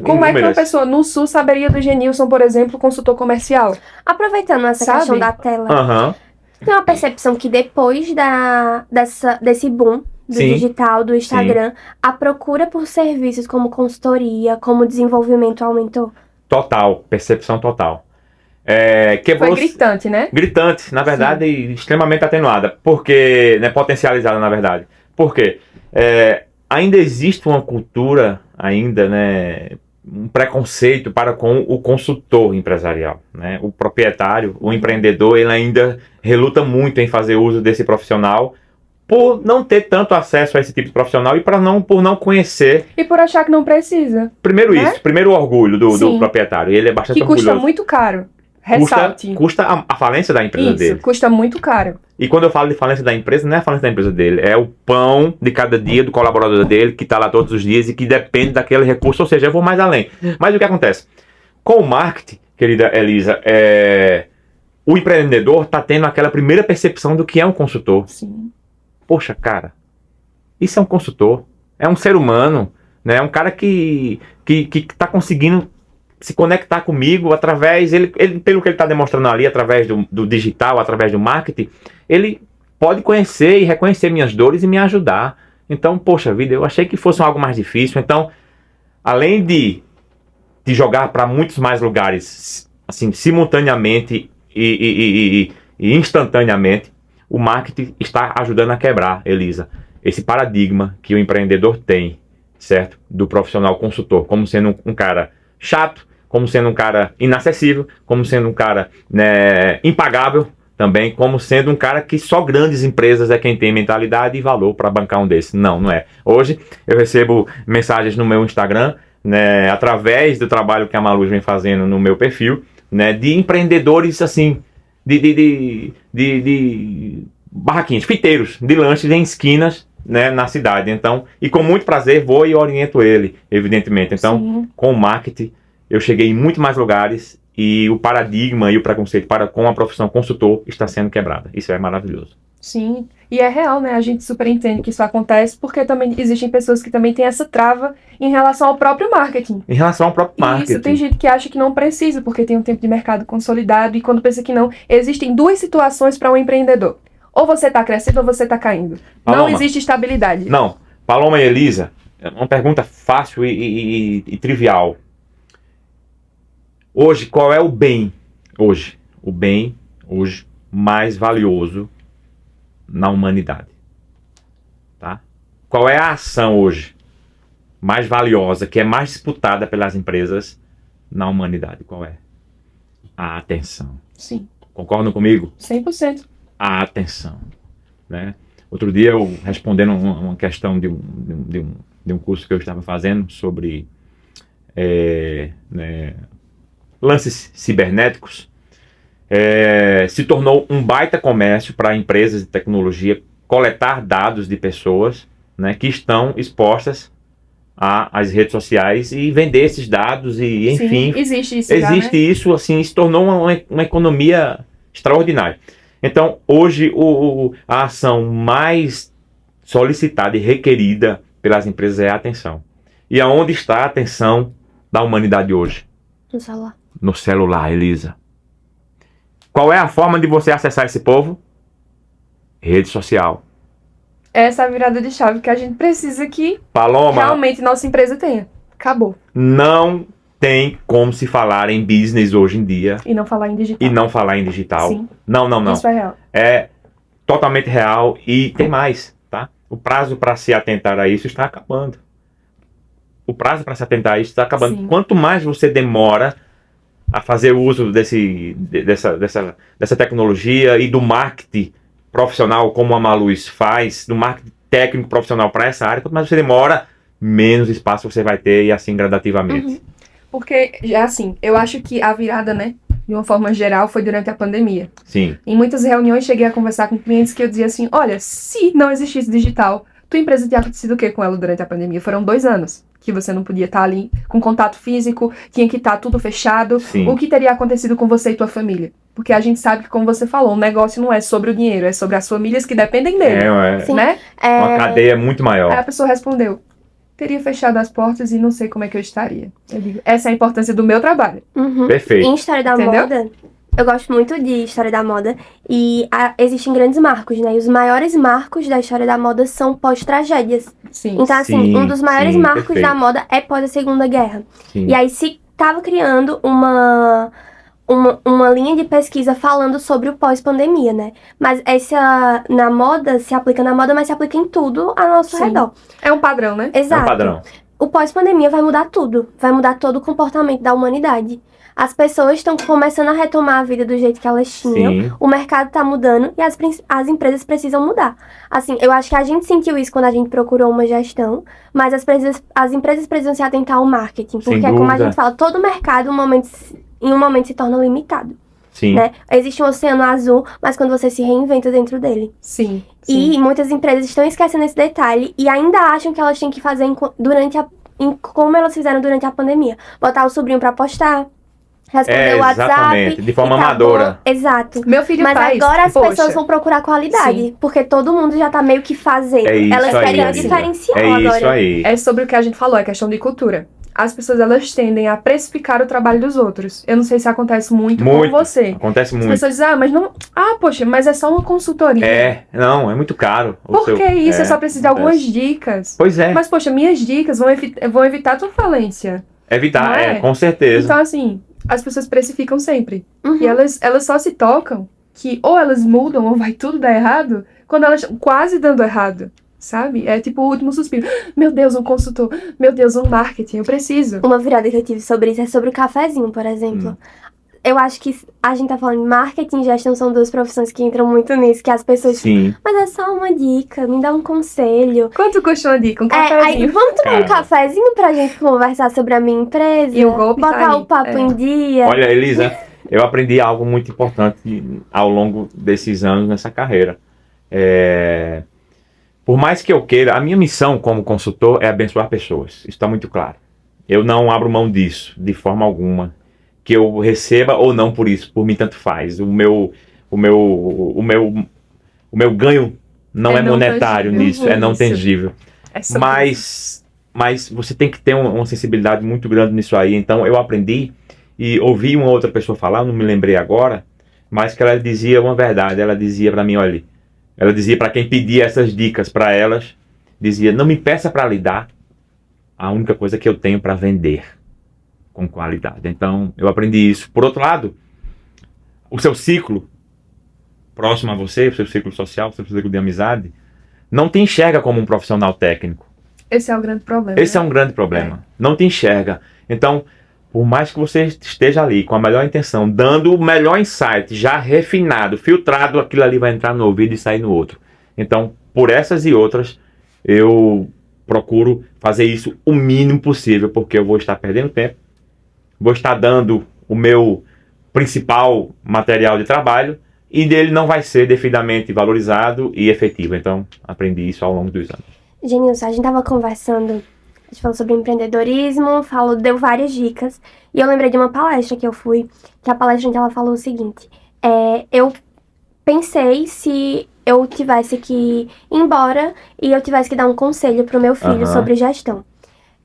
Como é que uma pessoa no Sul saberia do Genilson, por exemplo, consultor comercial? Aproveitando essa questão da tela, tem uma percepção que depois desse boom do digital, do Instagram, a procura por serviços como consultoria, como desenvolvimento aumentou? Total, percepção total. Foi gritante, né? Gritante, na verdade, extremamente atenuada. Porque, né, potencializada, na verdade. Porque ainda existe uma cultura, né, um preconceito para com o consultor empresarial, né? O proprietário, o empreendedor, ele ainda reluta muito em fazer uso desse profissional por não ter tanto acesso a esse tipo de profissional e por não conhecer. E por achar que não precisa. Primeiro isso, primeiro o orgulho do proprietário. Ele é bastante orgulhoso. Que custa muito caro. Ressalte. Custa a falência da empresa dele. Isso, custa muito caro. E quando eu falo de falência da empresa, não é a falência da empresa dele, é o pão de cada dia do colaborador dele, que está lá todos os dias e que depende daquele recurso, ou seja, eu vou mais além. Mas o que acontece? Com o marketing, querida Elisa, o empreendedor está tendo aquela primeira percepção do que é um consultor. Sim. Poxa, cara, isso é um consultor, é um ser humano, né? É um cara que está conseguindo se conectar comigo através, pelo que ele está demonstrando ali, através do digital, através do marketing, ele pode conhecer e reconhecer minhas dores e me ajudar. Então, poxa vida, eu achei que fosse algo mais difícil. Então, além de jogar para muitos mais lugares, assim, simultaneamente e instantaneamente, o marketing está ajudando a quebrar, Elisa, esse paradigma que o empreendedor tem, certo? Do profissional consultor, como sendo um cara chato, como sendo um cara inacessível, como sendo um cara, né, impagável também, como sendo um cara que só grandes empresas é quem tem mentalidade e valor para bancar um desses. Não é. Hoje eu recebo mensagens no meu Instagram, né, através do trabalho que a Maluz vem fazendo no meu perfil, né, de empreendedores assim, de barraquinhos, fiteiros, de lanches em esquinas, né, na cidade. Então, e com muito prazer vou e oriento ele, evidentemente. Então, com o marketing, eu cheguei em muito mais lugares e o paradigma e o preconceito com a profissão consultor está sendo quebrada. Isso é maravilhoso. Sim, e é real, né? A gente super entende que isso acontece porque também existem pessoas que também têm essa trava em relação ao próprio marketing. Em relação ao próprio marketing. Isso, tem gente que acha que não precisa porque tem um tempo de mercado consolidado e quando pensa que não, existem duas situações para um empreendedor. Ou você está crescendo ou você está caindo. Paloma, não existe estabilidade. Não. Paloma e Elisa, uma pergunta fácil e trivial. Hoje, qual é o bem? Hoje, mais valioso na humanidade? Tá? Qual é a ação hoje mais valiosa, que é mais disputada pelas empresas na humanidade? Qual é? A atenção. Sim. Concordam comigo? 100%. A atenção, né? Outro dia eu respondendo uma questão de um curso que eu estava fazendo sobre né, lances cibernéticos, se tornou um baita comércio para empresas de tecnologia coletar dados de pessoas, né, que estão expostas às redes sociais e vender esses dados e enfim. Sim, existe isso. Existe já, né? isso, assim, se tornou uma economia extraordinária. Então, hoje, a ação mais solicitada e requerida pelas empresas é a atenção. E aonde está a atenção da humanidade hoje? No celular. No celular, Elisa. Qual é a forma de você acessar esse povo? Rede social. Essa é a virada de chave que a gente precisa que Paloma, realmente nossa empresa tenha. Acabou. Não tem como se falar em business hoje em dia. E não falar em digital. Sim. Não. Isso é real. É totalmente real e tem mais, tá? O prazo para se atentar a isso está acabando. Sim. Quanto mais você demora a fazer uso dessa tecnologia e do marketing profissional, como a Maluz faz, do marketing técnico profissional para essa área, quanto mais você demora, menos espaço você vai ter e assim gradativamente. Uhum. Porque, assim, eu acho que a virada, né, de uma forma geral, foi durante a pandemia. Sim. Em muitas reuniões cheguei a conversar com clientes que eu dizia assim, olha, se não existisse digital, tu Tua empresa tinha acontecido o que com ela durante a pandemia? Foram 2 anos que você não podia estar ali com contato físico, tinha que estar tudo fechado. Sim. O que teria acontecido com você e tua família? Porque a gente sabe que, como você falou, o negócio não é sobre o dinheiro, é sobre as famílias que dependem dele. Né? Uma cadeia muito maior. Aí a pessoa respondeu, teria fechado as portas e não sei como é que eu estaria. Eu digo, essa é a importância do meu trabalho. Perfeito. Em História da Moda, eu gosto muito de História da Moda e existem grandes marcos, né? E os maiores marcos da História da Moda são pós-tragédias. Sim. Então, assim, um dos maiores marcos da moda é pós a Segunda Guerra. Sim. E aí se tava criando uma linha de pesquisa falando sobre o pós-pandemia, né? Mas essa, na moda, se aplica na moda, mas se aplica em tudo ao nosso redor. É um padrão, né? Exato. É um padrão. O pós-pandemia vai mudar tudo. Vai mudar todo o comportamento da humanidade. As pessoas estão começando a retomar a vida do jeito que elas tinham. Sim. O mercado tá mudando e as empresas precisam mudar. Assim, eu acho que a gente sentiu isso quando a gente procurou uma gestão, mas as empresas precisam se atentar ao marketing. Porque é como a gente fala, todo mercado em um momento se torna limitado. Sim. Né? Existe um oceano azul, mas quando você se reinventa dentro dele. Sim. E muitas empresas estão esquecendo esse detalhe e ainda acham que elas têm que fazer como elas fizeram durante a pandemia. Botar o sobrinho pra postar, responder o WhatsApp. Exatamente, de forma amadora. Exato. Meu filho Mas faz. agora as pessoas vão procurar qualidade, porque todo mundo já tá meio que fazendo. Elas querem um diferencial agora. Isso aí. É sobre o que a gente falou, é questão de cultura. As pessoas, elas tendem a precificar o trabalho dos outros. Eu não sei se acontece muito com você. Acontece muito. As pessoas dizem, mas não... poxa, mas é só uma consultoria. Não, é muito caro. Por que isso? Eu só preciso de algumas dicas. Pois é. Mas, poxa, minhas dicas vão evitar a tua falência. Evitar, com certeza. Então, assim, as pessoas precificam sempre. E elas só se tocam que ou elas mudam ou vai tudo dar errado quando elas estão quase dando errado. Sabe? É tipo o último suspiro. Meu Deus, um consultor. Meu Deus, um marketing. Eu preciso. Uma virada que eu tive sobre isso é sobre o cafezinho, por exemplo. Eu acho que a gente tá falando de marketing e gestão, são 2 profissões que entram muito nisso, que as pessoas... Sim. Mas é só uma dica, me dá um conselho. Quanto custa uma dica? Um cafezinho? Vamos tomar um cafezinho pra gente conversar sobre a minha empresa? E o golpe botar o papo em dia? Olha, Elisa, eu aprendi algo muito importante ao longo desses anos nessa carreira. Por mais que eu queira, a minha missão como consultor é abençoar pessoas. Isso está muito claro. Eu não abro mão disso, de forma alguma. Que eu receba ou não por isso, por mim tanto faz. O meu ganho não é monetário nisso, é não tangível. Mas você tem que ter uma sensibilidade muito grande nisso aí. Então eu aprendi e ouvi uma outra pessoa falar, não me lembrei agora, mas que ela dizia uma verdade. Ela dizia para mim, olha... Ela dizia para quem pedia essas dicas para elas, dizia, não me peça para lhe dar a única coisa que eu tenho para vender com qualidade. Então, eu aprendi isso. Por outro lado, o seu ciclo próximo a você, o seu ciclo social, o seu ciclo de amizade, não te enxerga como um profissional técnico. Esse é o grande problema. Esse é um grande problema. Não te enxerga. Então, por mais que você esteja ali com a melhor intenção, dando o melhor insight, já refinado, filtrado, aquilo ali vai entrar no ouvido e sair no outro. Então, por essas e outras, eu procuro fazer isso o mínimo possível, porque eu vou estar perdendo tempo, vou estar dando o meu principal material de trabalho e dele não vai ser devidamente valorizado e efetivo. Então, aprendi isso ao longo dos anos. Genilson, a gente estava conversando... A gente falou sobre empreendedorismo, deu várias dicas. E eu lembrei de uma palestra que eu fui, que a palestrante ela falou o seguinte. Eu pensei se eu tivesse que ir embora e eu tivesse que dar um conselho pro meu filho sobre gestão.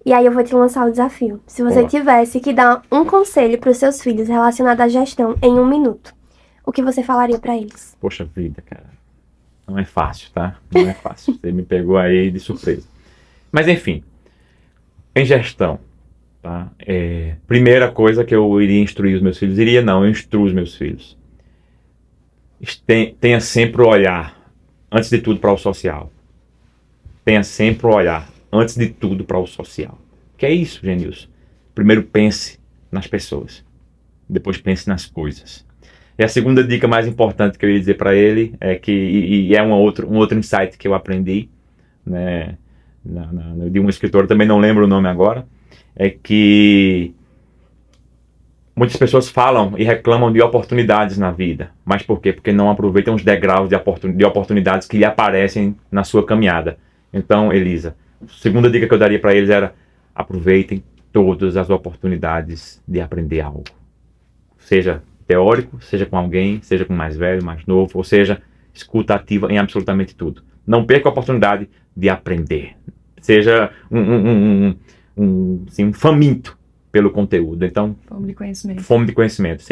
E aí eu vou te lançar o desafio. Se você tivesse que dar um conselho pros seus filhos relacionado à gestão em 1 minuto, o que você falaria para eles? Poxa vida, cara. Não é fácil, tá? Não é fácil. Você me pegou aí de surpresa. Mas enfim. Em gestão, tá? Primeira coisa que eu iria instruir os meus filhos, eu instruo os meus filhos. Tenha sempre o olhar, antes de tudo, para o social. Tenha sempre o olhar, antes de tudo, para o social. Que é isso, Genilson? Primeiro pense nas pessoas, depois pense nas coisas. E a segunda dica mais importante que eu ia dizer para ele é que, e é um outro insight que eu aprendi, né? De um escritor, também não lembro o nome agora, é que muitas pessoas falam e reclamam de oportunidades na vida. Mas por quê? Porque não aproveitam os degraus de oportunidades que lhe aparecem na sua caminhada. Então, Elisa, a segunda dica que eu daria para eles era: aproveitem todas as oportunidades de aprender algo. Seja teórico, seja com alguém, seja com mais velho, mais novo, ou seja, escuta ativa em absolutamente tudo. Não perca a oportunidade de aprender. Seja um faminto pelo conteúdo. Então, fome de conhecimento. Fome de conhecimento.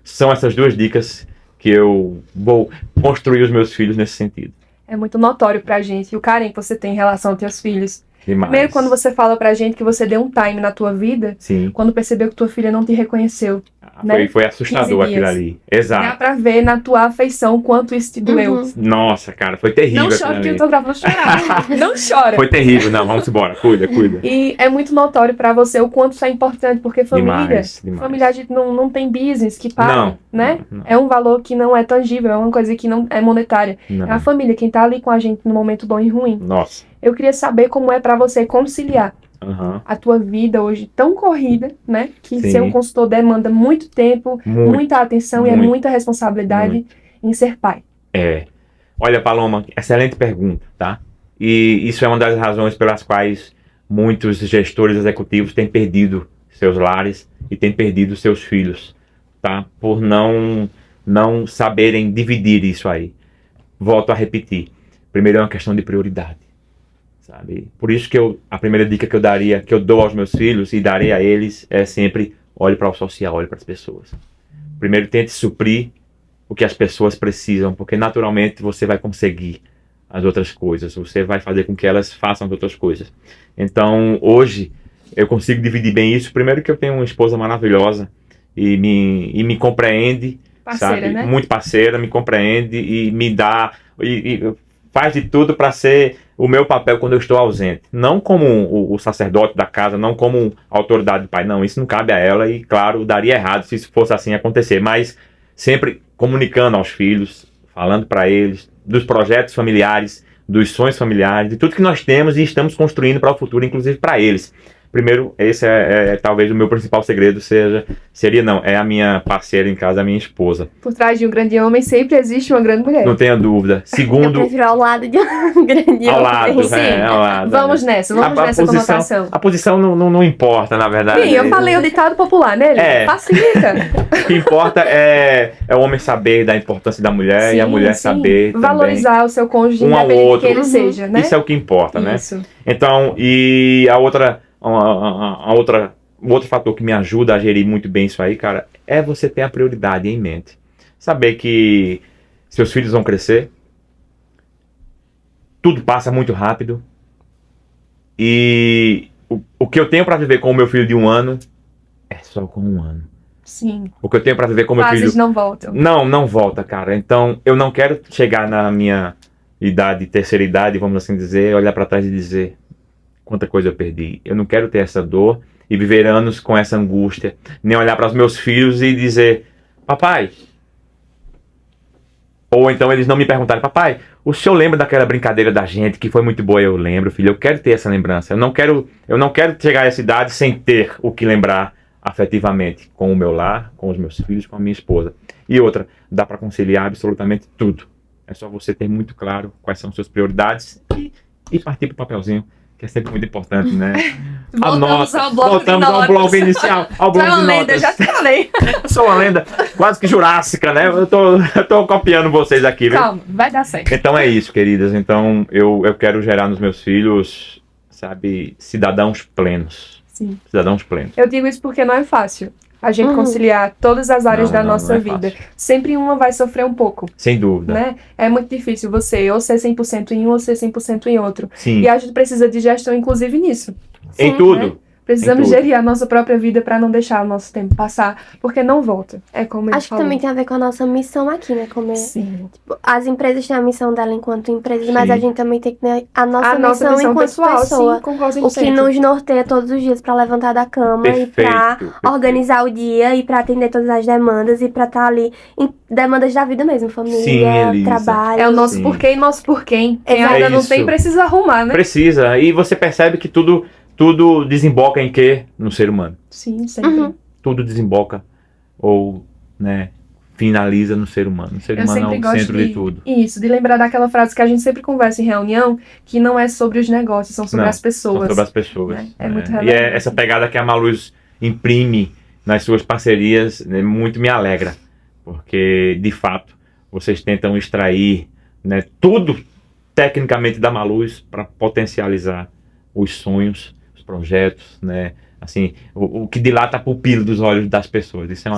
São essas duas dicas que eu vou construir os meus filhos nesse sentido. É muito notório pra gente o carinho que você tem em relação aos teus filhos. Demais. Primeiro, quando você fala pra gente que você deu um time na tua vida, sim, quando percebeu que tua filha não te reconheceu. Né? Foi assustador aquilo ali. Exato. Dá pra ver na tua afeição quanto isso te doeu. Nossa, cara, foi terrível. Não chora que eu tô gravando chorar. Não chora. Foi terrível. Não, vamos embora. Cuida. E é muito notório pra você o quanto isso é importante, porque família, demais. Família a gente não tem business que paga, não, né? Não. É um valor que não é tangível, é uma coisa que não é monetária. Não. É a família, quem tá ali com a gente no momento bom e ruim. Nossa. Eu queria saber como é pra você conciliar a tua vida hoje tão corrida, né? Que sim, ser um consultor demanda muito tempo, muita atenção e é muita responsabilidade em ser pai. Olha, Paloma, excelente pergunta, tá? E isso é uma das razões pelas quais muitos gestores executivos têm perdido seus lares e têm perdido seus filhos, tá? Por não saberem dividir isso aí. Volto a repetir. Primeiro é uma questão de prioridade. Sabe? Por isso que a primeira dica que eu dou aos meus filhos e darei a eles é sempre: olhe para o social, olhe para as pessoas. Primeiro tente suprir o que as pessoas precisam, porque naturalmente você vai conseguir as outras coisas, você vai fazer com que elas façam as outras coisas. Então hoje eu consigo dividir bem isso. Primeiro que eu tenho uma esposa maravilhosa e me compreende, parceira, sabe? Né? Muito parceira, me compreende e me dá e faz de tudo para ser o meu papel quando eu estou ausente. Não como o sacerdote da casa, não como a autoridade do pai. Não, isso não cabe a ela e, claro, daria errado se isso fosse assim acontecer. Mas sempre comunicando aos filhos, falando para eles dos projetos familiares, dos sonhos familiares, de tudo que nós temos e estamos construindo para o futuro, inclusive para eles. Primeiro, esse é talvez o meu principal segredo, é a minha parceira em casa, a minha esposa. Por trás de um grande homem sempre existe uma grande mulher. Não tenha dúvida. Segundo... Eu prefiro ao lado de um grande ao homem. lado, ao lado. Vamos nessa conotação. A posição não importa, na verdade. Sim, eu falei o ditado popular, né? Facilita. O que importa é o homem saber da importância da mulher e a mulher saber valorizar também o seu cônjuge, um ao independente outro. Que ele seja, né? Isso é o que importa, Isso. Né? Então, e o outro fator que me ajuda a gerir muito bem isso aí, cara, é você ter a prioridade em mente. Saber que seus filhos vão crescer, tudo passa muito rápido, e o que eu tenho para viver com o meu filho de 1 ano é só com 1 ano. Sim. O que eu tenho para viver com o meu filho... Fases não voltam. Não volta, cara. Então, eu não quero chegar na minha terceira idade, vamos assim dizer, olhar para trás e dizer: quanta coisa eu perdi. Eu não quero ter essa dor e viver anos com essa angústia. Nem olhar para os meus filhos e dizer: papai. Ou então eles não me perguntarem: papai, o senhor lembra daquela brincadeira da gente que foi muito boa? Eu lembro, filho. Eu quero ter essa lembrança. Eu não quero chegar a essa idade sem ter o que lembrar afetivamente com o meu lar, com os meus filhos, com a minha esposa. E outra, dá para conciliar absolutamente tudo. É só você ter muito claro quais são as suas prioridades e partir para o papelzinho, que é sempre muito importante, né? Voltamos ao bloco inicial. Ao bloco de lenda, notas. já te falei. Eu sou uma lenda quase que jurássica, né? Eu tô copiando vocês aqui, viu? Calma, vai dar certo. Então é isso, queridas. Então eu quero gerar nos meus filhos, sabe, cidadãos plenos. Sim. Cidadãos plenos. Eu digo isso porque não é fácil a gente conciliar todas as áreas da nossa vida. Fácil. Sempre uma vai sofrer um pouco. Sem dúvida. Né? É muito difícil você ou ser 100% em um ou ser 100% em outro. Sim. E a gente precisa de gestão, inclusive, nisso. Em Sim, tudo. Né? Precisamos gerir a nossa própria vida para não deixar o nosso tempo passar, porque não volta. É como ele Acho falou. que também tem a ver com a nossa missão aqui, né? Como Sim. Tipo, as empresas têm a missão dela enquanto empresas, Sim. mas a gente também tem que ter a nossa missão enquanto pessoal, pessoa. Sim, o que nos norteia todos os dias para levantar da cama e para organizar o dia e para atender todas as demandas e para estar ali em demandas da vida mesmo, família, trabalho. É o nosso porquê e nosso porquê. Quem ainda não tem precisa arrumar, né? Precisa. E você percebe que tudo desemboca em quê? No ser humano. Sim, sempre. Tudo desemboca ou, né, finaliza no ser humano. O ser humano é o centro de tudo. Isso, de lembrar daquela frase que a gente sempre conversa em reunião, que não é sobre os negócios, são sobre as pessoas. São sobre as pessoas. Né? É muito relevante. E é essa pegada que a Maluz imprime nas suas parcerias, né, muito me alegra, porque, de fato, vocês tentam extrair, né, tudo tecnicamente da Maluz para potencializar os sonhos, os projetos, né? Assim, o que dilata a pupila dos olhos das pessoas. Isso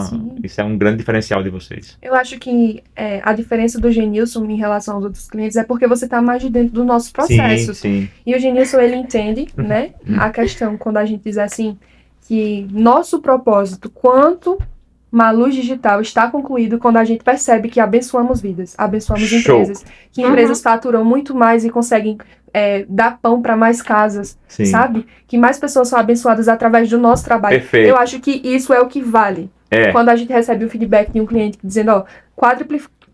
é um grande diferencial de vocês. Eu acho que a diferença do Genilson em relação aos outros clientes é porque você está mais de dentro do nosso processo. Sim. E o Genilson, ele entende, né, a questão quando a gente diz assim, que nosso propósito quanto Maluz Digital está concluído quando a gente percebe que abençoamos vidas, abençoamos empresas, que empresas faturam muito mais e conseguem dar pão para mais casas, sabe? Que mais pessoas são abençoadas através do nosso trabalho. Perfeito. Eu acho que isso é o que vale. Quando a gente recebe o feedback de um cliente dizendo, ó,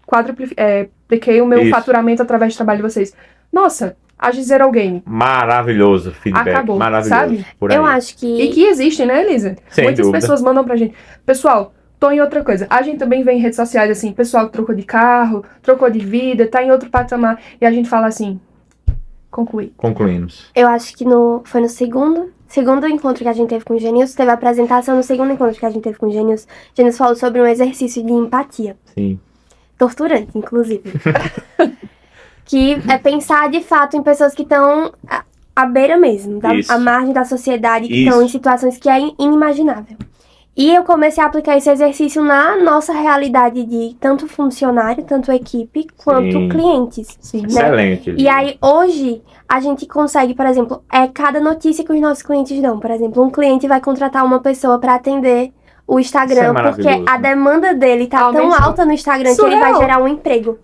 quadrupliquei o meu faturamento através do trabalho de vocês. Nossa, a Zero Game. Maravilhoso feedback. Acabou, maravilhoso, sabe? Eu acho que... E que existem, né, Elisa? Muitas pessoas mandam pra gente. Pessoal, tô em outra coisa. A gente também vê em redes sociais, assim, pessoal que trocou de carro, trocou de vida, tá em outro patamar. E a gente fala assim, concluímos. Eu acho que foi no segundo encontro que a gente teve com o Genilson, teve a apresentação no segundo encontro que a gente teve com o Genilson. O Genilson falou sobre um exercício de empatia. Sim. Torturante, inclusive. Que é pensar, de fato, em pessoas que estão à beira mesmo, à margem da sociedade, que estão em situações que é inimaginável. E eu comecei a aplicar esse exercício na nossa realidade de tanto funcionário, tanto equipe, quanto clientes. Sim. Excelente. Né? E aí, hoje, a gente consegue, por exemplo, cada notícia que os nossos clientes dão. Por exemplo, um cliente vai contratar uma pessoa para atender o Instagram, porque a demanda dele tá tão alta no Instagram que ele vai gerar um emprego.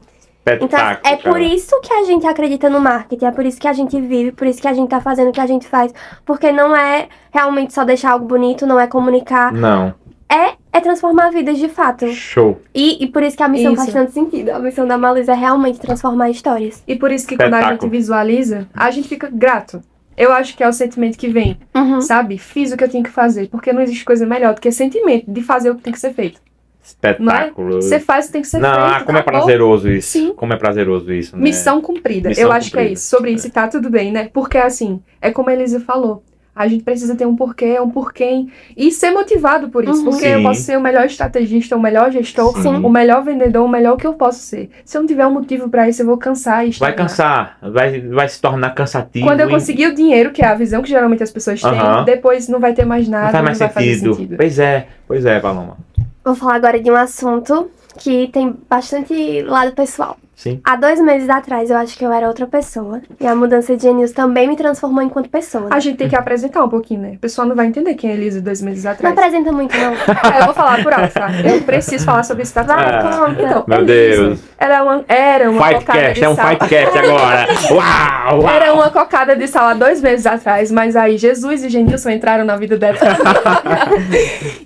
Então, é por isso que a gente acredita no marketing, é por isso que a gente vive, por isso que a gente tá fazendo o que a gente faz. Porque não é realmente só deixar algo bonito, não é comunicar. Não. É transformar vidas de fato. Show. E por isso que a missão faz tanto sentido. A missão da Maluz é realmente transformar histórias. E por isso que quando a gente visualiza, a gente fica grato. Eu acho que é o sentimento que vem, sabe? Fiz o que eu tinha que fazer, porque não existe coisa melhor do que sentimento de fazer o que tem que ser feito. Espetáculo. Você faz o que tem que ser feito. Como é prazeroso isso. Sim. Como é prazeroso isso, né? Missão cumprida. Eu acho que é isso. Sobre isso tá tudo bem, né? Porque assim, é como a Elisa falou. A gente precisa ter um porquê, e ser motivado por isso. Porque eu posso ser o melhor estrategista, o melhor gestor, o melhor vendedor, o melhor que eu posso ser. Se eu não tiver um motivo pra isso, eu vou cansar e estagnar. Vai cansar, vai se tornar cansativo. Quando eu conseguir o dinheiro, que é a visão que geralmente as pessoas têm, depois não vai ter mais nada, não vai fazer sentido. Pois é, Paloma. Vou falar agora de um assunto que tem bastante lado pessoal. Sim. Há 2 meses atrás, eu acho que eu era outra pessoa. E a mudança de Genilson também me transformou enquanto pessoa. Né? A gente tem que apresentar um pouquinho, né? O pessoal não vai entender quem é Elisa 2 meses atrás. Não apresenta muito, não. Eu vou falar por alto, tá? Eu preciso falar sobre isso, tá? Conta. Então, meu Elisa, Deus. Ela era uma cocada de sal. É um fightcast agora. Uau! Era uma cocada de sal há 2 meses atrás, mas aí Jesus e Genilson entraram na vida dela.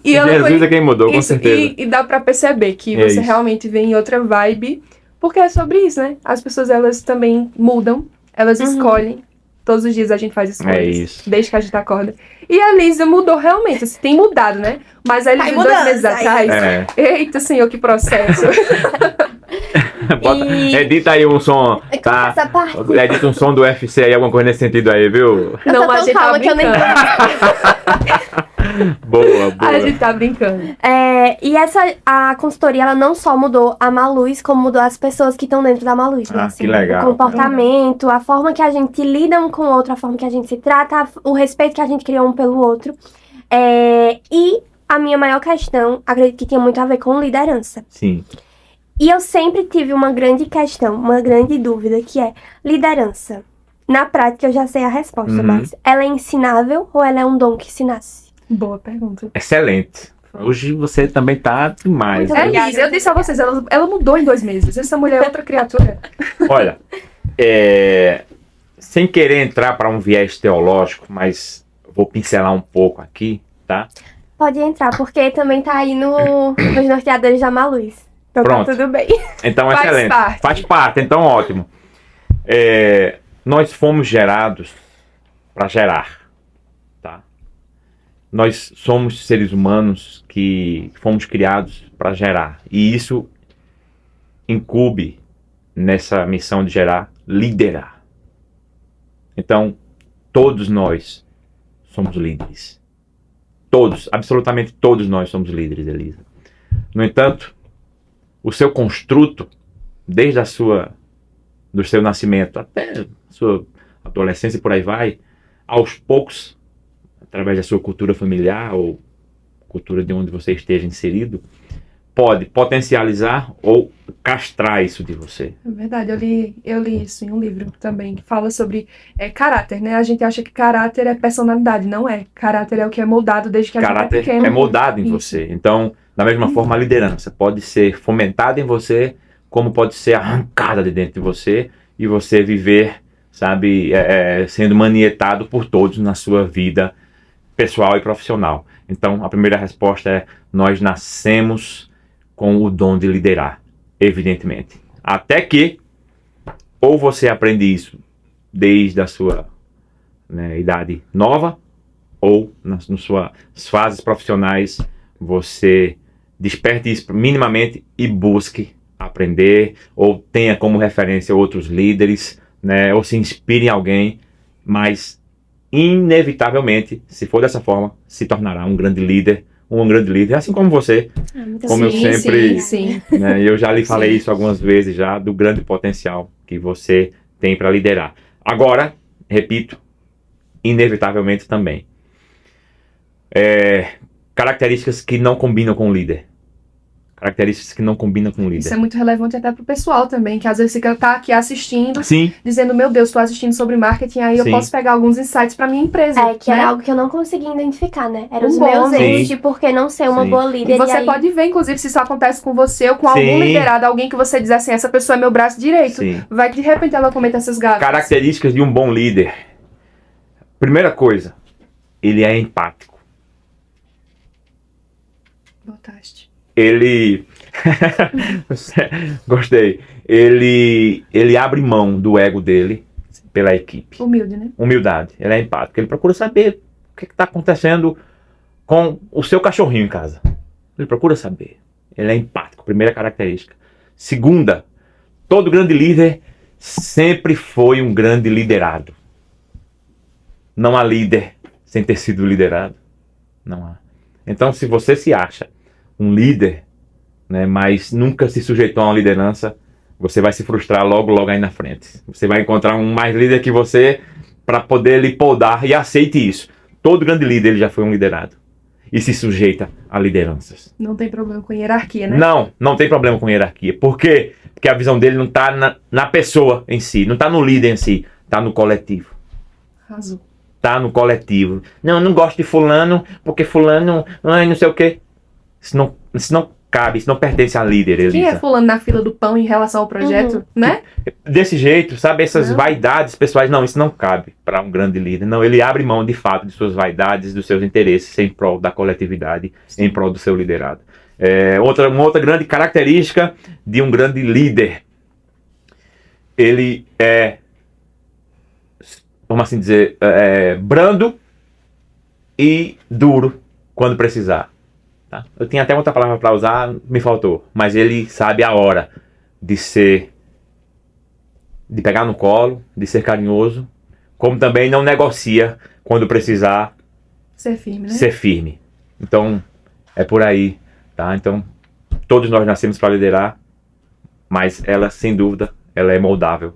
E Jesus é quem mudou, com certeza. E dá pra perceber que você realmente vem em outra vibe. Porque é sobre isso, né? As pessoas, elas também mudam, elas escolhem. Todos os dias a gente faz escolhas. É isso. Desde que a gente acorda. E a Elisa mudou realmente, assim, tem mudado, né? Mas a Elisa, 2 meses atrás... Eita, senhor, que processo. Edita aí um som, tá? Edita um som do UFC aí, alguma coisa nesse sentido aí, viu? Não, mas a gente tá brincando. Boa. A gente tá brincando. E a consultoria, ela não só mudou a Maluz, como mudou as pessoas que estão dentro da Maluz. Né? Assim, que legal. O comportamento, a forma que a gente lida um com o outro, a forma que a gente se trata, o respeito que a gente criou um pelo outro. E a minha maior questão, acredito que tinha muito a ver com liderança. Sim. E eu sempre tive uma grande questão, uma grande dúvida, que é liderança. Na prática, eu já sei a resposta, mas ela é ensinável ou ela é um dom que se nasce? Boa pergunta. Excelente. Hoje você também tá demais. Elisa, eu disse a vocês, ela mudou em 2 meses. Essa mulher é outra criatura. Olha, sem querer entrar para um viés teológico, mas vou pincelar um pouco aqui, tá? Pode entrar, porque também tá aí nos norteadores da Maluz. Então pronto. Tá tudo bem. Então, excelente. Faz parte, então ótimo. Nós fomos gerados para gerar, tá? nós somos seres humanos que fomos criados para gerar. E isso incube nessa missão de gerar, liderar. Então, todos nós somos líderes. Todos, absolutamente todos nós somos líderes, Elisa. No entanto, o seu construto, desde do seu nascimento até a sua adolescência e por aí vai, aos poucos, através da sua cultura familiar ou cultura de onde você esteja inserido, pode potencializar ou castrar isso de você. É verdade, eu li isso em um livro também, que fala sobre caráter, né? A gente acha que caráter é personalidade, não é. Caráter é o que é moldado desde que a gente é pequeno. Caráter é moldado em você. Então, da mesma forma, a liderança pode ser fomentada em você, como pode ser arrancada de dentro de você, e você viver, sabe, sendo manietado por todos na sua vida pessoal e profissional. Então, a primeira resposta é: nós nascemos com o dom de liderar, evidentemente. Até que, ou você aprende isso desde a sua idade nova, ou nas suas fases profissionais, você desperte isso minimamente e busque aprender, ou tenha como referência outros líderes, né, ou se inspire em alguém, mas inevitavelmente, se for dessa forma, se tornará um grande líder, assim como você, como sim, eu sempre, sim. Né, eu já lhe falei isso algumas vezes já, do grande potencial que você tem para liderar. Agora, repito, inevitavelmente também, características que não combinam com o líder. Isso é muito relevante até pro pessoal também, que às vezes tá aqui assistindo, Sim. dizendo, meu Deus, tô assistindo sobre marketing, aí eu posso pegar alguns insights pra minha empresa. Era algo que eu não conseguia identificar, né? Eram os meus erros de por que não ser uma boa líder. E você pode ver, inclusive, se isso acontece com você ou com algum liderado, alguém que você diz assim, essa pessoa é meu braço direito. Vai que de repente ela cometa essas gafas. Características de um bom líder. Primeira coisa, ele é empático. Botaste. Ele gostei, ele abre mão do ego dele pela equipe. Humilde, né? Humildade, ele é empático, ele procura saber o que está acontecendo com o seu cachorrinho em casa, ele procura saber, ele é empático, primeira característica. Segunda, todo grande líder sempre foi um grande liderado. Não há líder sem ter sido liderado, não há. Então, se você se acha um líder, né, mas nunca se sujeitou a uma liderança, você vai se frustrar logo aí na frente. Você vai encontrar um mais líder que você para poder lhe podar, e aceite isso. Todo grande líder ele já foi um liderado e se sujeita a lideranças. Não tem problema com hierarquia, né? Não tem problema com hierarquia. Por quê? Porque a visão dele não está na pessoa em si, não está no líder em si, está no coletivo. Arrasou. Tá no coletivo. Não gosto de fulano, porque fulano, não sei o quê. Isso não cabe, isso não pertence a líder, Elisa. Quem é fulano na fila do pão em relação ao projeto, né? Desse jeito, sabe, essas vaidades pessoais, isso não cabe para um grande líder. Não, ele abre mão de fato de suas vaidades, dos seus interesses em prol da coletividade, em prol do seu liderado. Uma outra grande característica de um grande líder, ele é, vamos assim dizer, brando e duro quando precisar. Tá? Eu tinha até outra palavra para usar, me faltou. Mas ele sabe a hora de pegar no colo, de ser carinhoso, como também não negocia quando precisar ser firme, né? Ser firme. Então, é por aí, tá? Então, todos nós nascemos para liderar, mas ela, sem dúvida, ela é moldável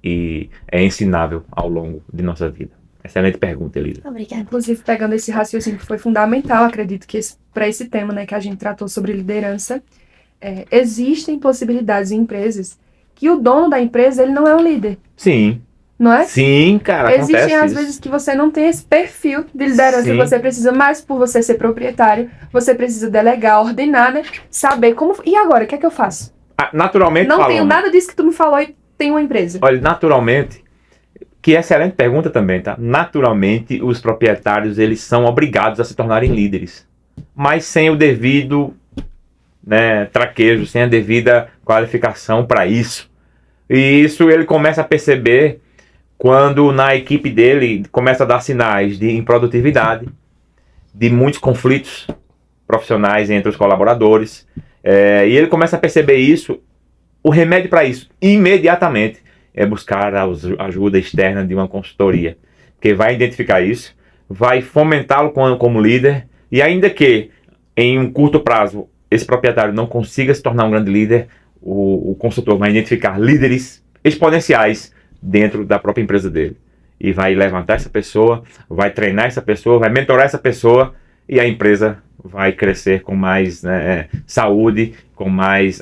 e é ensinável ao longo de nossa vida. Excelente pergunta, Elisa. Obrigada. Inclusive, pegando esse raciocínio que foi fundamental, acredito que para esse tema, né, que a gente tratou sobre liderança, existem possibilidades em empresas que o dono da empresa, ele não é um líder. Sim. Não é? Sim, cara, existem às vezes que você não tem esse perfil de liderança, Sim. você precisa mais, por você ser proprietário, você precisa delegar, ordenar, né? Saber como... E agora, o que é que eu faço? Naturalmente não falando. Tenho nada disso que tu me falou e tenho uma empresa. Olha, naturalmente, que é excelente pergunta também, tá? Naturalmente, os proprietários, eles são obrigados a se tornarem líderes, mas sem o devido, né, traquejo, sem a devida qualificação para isso. E isso ele começa a perceber quando na equipe dele começa a dar sinais de improdutividade, de muitos conflitos profissionais entre os colaboradores. E ele começa a perceber isso. O remédio para isso, imediatamente, é buscar a ajuda externa de uma consultoria, que vai identificar isso, vai fomentá-lo como líder, e ainda que em um curto prazo esse proprietário não consiga se tornar um grande líder, o consultor vai identificar líderes exponenciais dentro da própria empresa dele. E vai levantar essa pessoa, vai treinar essa pessoa, vai mentorar essa pessoa, e a empresa vai crescer com mais saúde, com mais,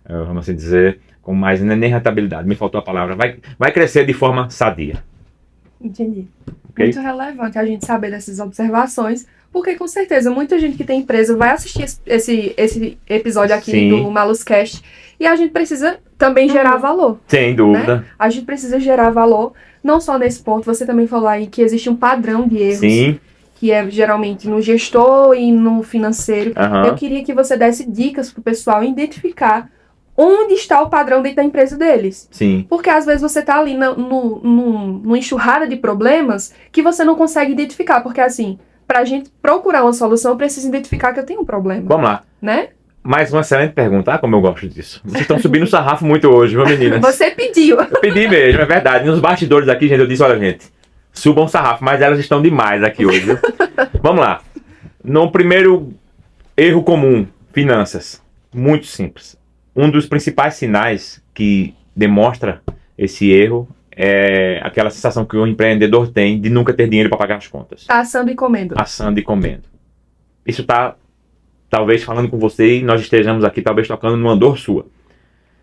vamos assim dizer, com mais nem rentabilidade, me faltou a palavra, vai crescer de forma sadia. Entendi. Okay? Muito relevante a gente saber dessas observações, porque com certeza muita gente que tem empresa vai assistir esse episódio aqui Sim. do Maluscast, e a gente precisa também gerar valor. Sem dúvida. Né? A gente precisa gerar valor, não só nesse ponto, você também falou aí que existe um padrão de erros. Sim. Que é geralmente no gestor e no financeiro. Eu queria que você desse dicas pro pessoal identificar onde está o padrão dentro da empresa deles. Sim. Porque às vezes você tá ali numa enxurrada de problemas que você não consegue identificar. Porque assim, pra gente procurar uma solução, eu preciso identificar que eu tenho um problema. Vamos lá. Né? Mais uma excelente pergunta. Como eu gosto disso. Vocês estão subindo o sarrafo muito hoje, viu, meninas? Você pediu. Eu pedi mesmo, é verdade. Nos bastidores aqui, gente, eu disse, olha, gente, subam o sarrafo, mas elas estão demais aqui hoje, viu? Vamos lá. No primeiro erro comum, finanças. Muito simples. Um dos principais sinais que demonstra esse erro é aquela sensação que o empreendedor tem de nunca ter dinheiro para pagar as contas. Tá assando e comendo. Assando e comendo. Isso está, talvez, falando com você e nós estejamos aqui, talvez, tocando numa dor sua.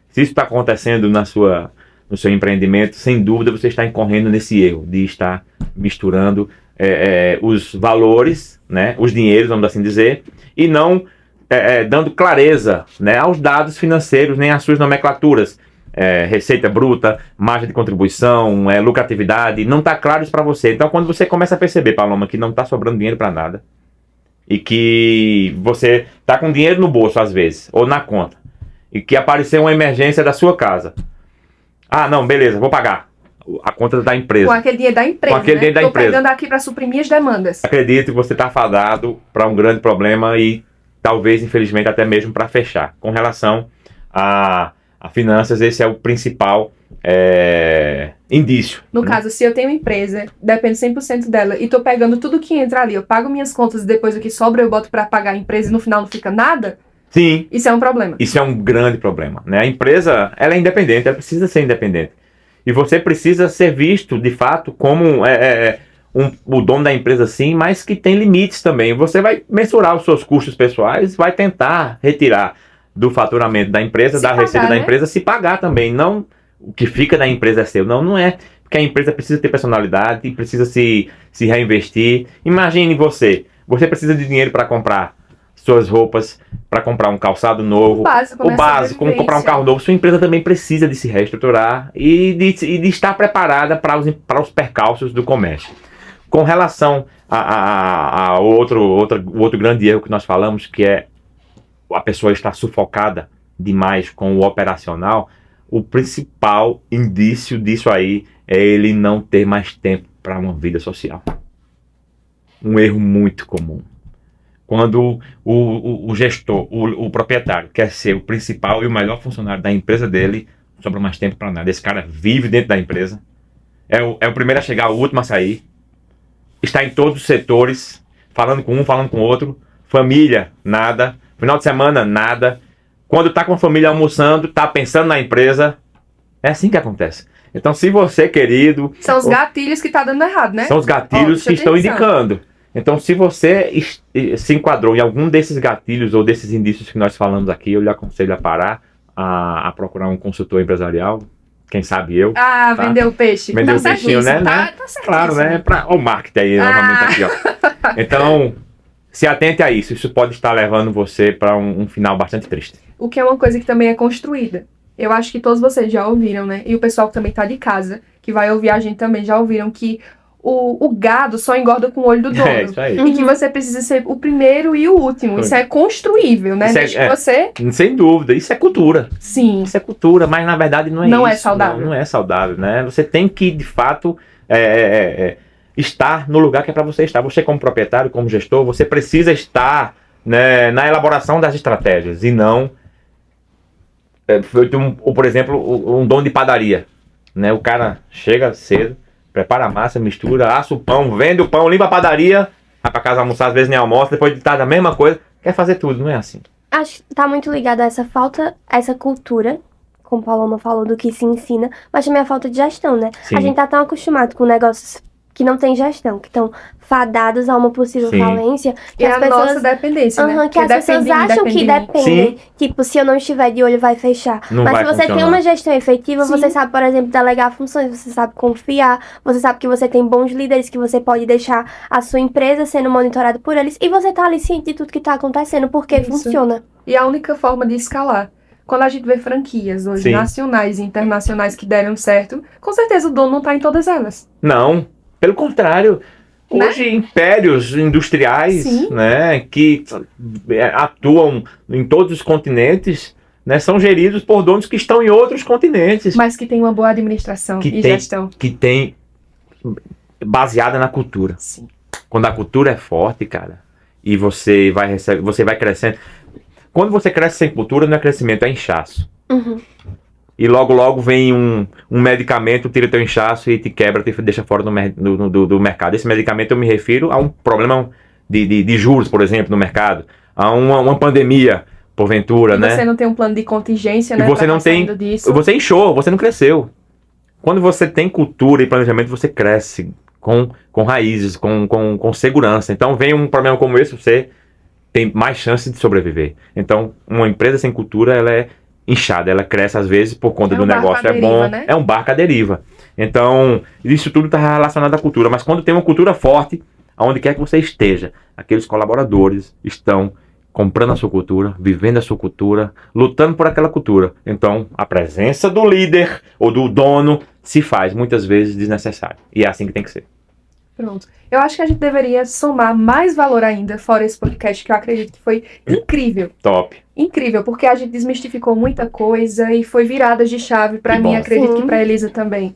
Se isso está acontecendo no seu empreendimento, sem dúvida você está incorrendo nesse erro de estar misturando os valores, né, os dinheiros, vamos assim dizer, e não dando clareza, né, aos dados financeiros, nem às suas nomenclaturas. Receita bruta, margem de contribuição, lucratividade, não está claro isso para você. Então, quando você começa a perceber, Paloma, que não está sobrando dinheiro para nada, e que você está com dinheiro no bolso, às vezes, ou na conta, e que apareceu uma emergência da sua casa, não, beleza, vou pagar a conta da empresa. Com aquele dinheiro da empresa, com aquele dinheiro da empresa. Tô pegando aqui para suprimir as demandas. Acredito que você está fadado para um grande problema e talvez, infelizmente, até mesmo para fechar. Com relação a finanças, esse é o principal indício. No caso, se eu tenho uma empresa, depende 100% dela, e tô pegando tudo que entra ali, eu pago minhas contas e depois o que sobra eu boto para pagar a empresa e no final não fica nada... Sim. Isso é um problema. Isso é um grande problema, né? A empresa, ela é independente, ela precisa ser independente. E você precisa ser visto, de fato, como o dono da empresa, sim, mas que tem limites também. Você vai mensurar os seus custos pessoais, vai tentar retirar do faturamento da empresa, da receita da empresa, se pagar também. Não o que fica da empresa é seu. Não é. Porque a empresa precisa ter personalidade, precisa se reinvestir. Imagine você precisa de dinheiro para comprar suas roupas, para comprar um calçado novo, o básico, como comprar um carro novo. Sua empresa também precisa de se reestruturar e de estar preparada para os percalços do comércio. Com relação a outro grande erro que nós falamos, que é a pessoa estar sufocada demais com o operacional, o principal indício disso aí é ele não ter mais tempo para uma vida social. Um erro muito comum. Quando o gestor, o proprietário, quer ser o principal e o melhor funcionário da empresa dele, não sobra mais tempo para nada. Esse cara vive dentro da empresa, é o primeiro a chegar, o último a sair, está em todos os setores, falando com um, falando com o outro, família, nada, final de semana, nada. Quando está com a família almoçando, está pensando na empresa. É assim que acontece. Então, se você, querido... São os gatilhos que está dando errado, né? São os gatilhos que estão indicando. Então, se você se enquadrou em algum desses gatilhos ou desses indícios que nós falamos aqui, eu lhe aconselho a parar, a procurar um consultor empresarial, quem sabe eu. Tá? Vender o peixe. Vender o peixinho, né? Tá claro, né? Olha o marketing aí, novamente aqui, ó. Então, se atente a isso. Isso pode estar levando você para um final bastante triste. O que é uma coisa que também é construída. Eu acho que todos vocês já ouviram, né? E o pessoal que também tá de casa, que vai ouvir a gente também, já ouviram que o gado só engorda com o olho do dono. Isso aí. E que você precisa ser o primeiro e o último. Isso é construível, né? Desde que você... Sem dúvida. Isso é cultura. Sim. Isso é cultura, mas na verdade não é não isso. É saudável. Não é saudável, né? Você tem que, de fato, estar no lugar que é para você estar. Você, como proprietário, como gestor, você precisa estar, né, na elaboração das estratégias e não, por exemplo, um dono de padaria, né? O cara chega cedo, prepara a massa, mistura, assa o pão, vende o pão, limpa a padaria, vai para casa almoçar, às vezes nem almoça, depois de tarde a mesma coisa, quer fazer tudo, não é assim. Acho que tá muito ligado a essa falta, essa cultura, como o Paloma falou, do que se ensina, mas também a falta de gestão, né? Sim. A gente tá tão acostumado com negócios que não tem gestão, que estão fadados a uma possível falência. Que as pessoas, nossa dependência, né? Que as pessoas acham que dependem. Tipo, se eu não estiver de olho, vai fechar. Mas se você tem uma gestão efetiva, você sabe, por exemplo, delegar funções, você sabe confiar, você sabe que você tem bons líderes, que você pode deixar a sua empresa sendo monitorada por eles, e você tá ali ciente de tudo que tá acontecendo, porque funciona. E a única forma de escalar. Quando a gente vê franquias hoje, nacionais e internacionais que deram certo, com certeza o dono não tá em todas elas. Não. Pelo contrário, hoje impérios industriais, né, que atuam em todos os continentes, né, são geridos por donos que estão em outros continentes. Mas que tem uma boa administração e gestão. Que tem baseada na cultura. Sim. Quando a cultura é forte, cara, e você vai crescendo. Quando você cresce sem cultura, não é crescimento, é inchaço. Uhum. E logo vem um medicamento, tira teu inchaço e te quebra, te deixa fora do mercado. Esse medicamento eu me refiro a um problema de juros, por exemplo, no mercado. A uma pandemia, porventura, né? Você não tem um plano de contingência, né? E você não tem... Você inchou, você não cresceu. Quando você tem cultura e planejamento, você cresce com raízes, com segurança. Então vem um problema como esse, você tem mais chance de sobreviver. Então, uma empresa sem cultura, ela é inchada, ela cresce às vezes por conta do negócio é bom, né? É um barco à deriva. Então, isso tudo está relacionado à cultura, mas quando tem uma cultura forte, aonde quer que você esteja, aqueles colaboradores estão comprando a sua cultura, vivendo a sua cultura, lutando por aquela cultura. Então, a presença do líder ou do dono se faz muitas vezes desnecessária. E é assim que tem que ser. Pronto. Eu acho que a gente deveria somar mais valor ainda, fora esse podcast, que eu acredito que foi incrível. Top. Incrível, porque a gente desmistificou muita coisa e foi viradas de chave pra mim, acredito que pra Elisa também.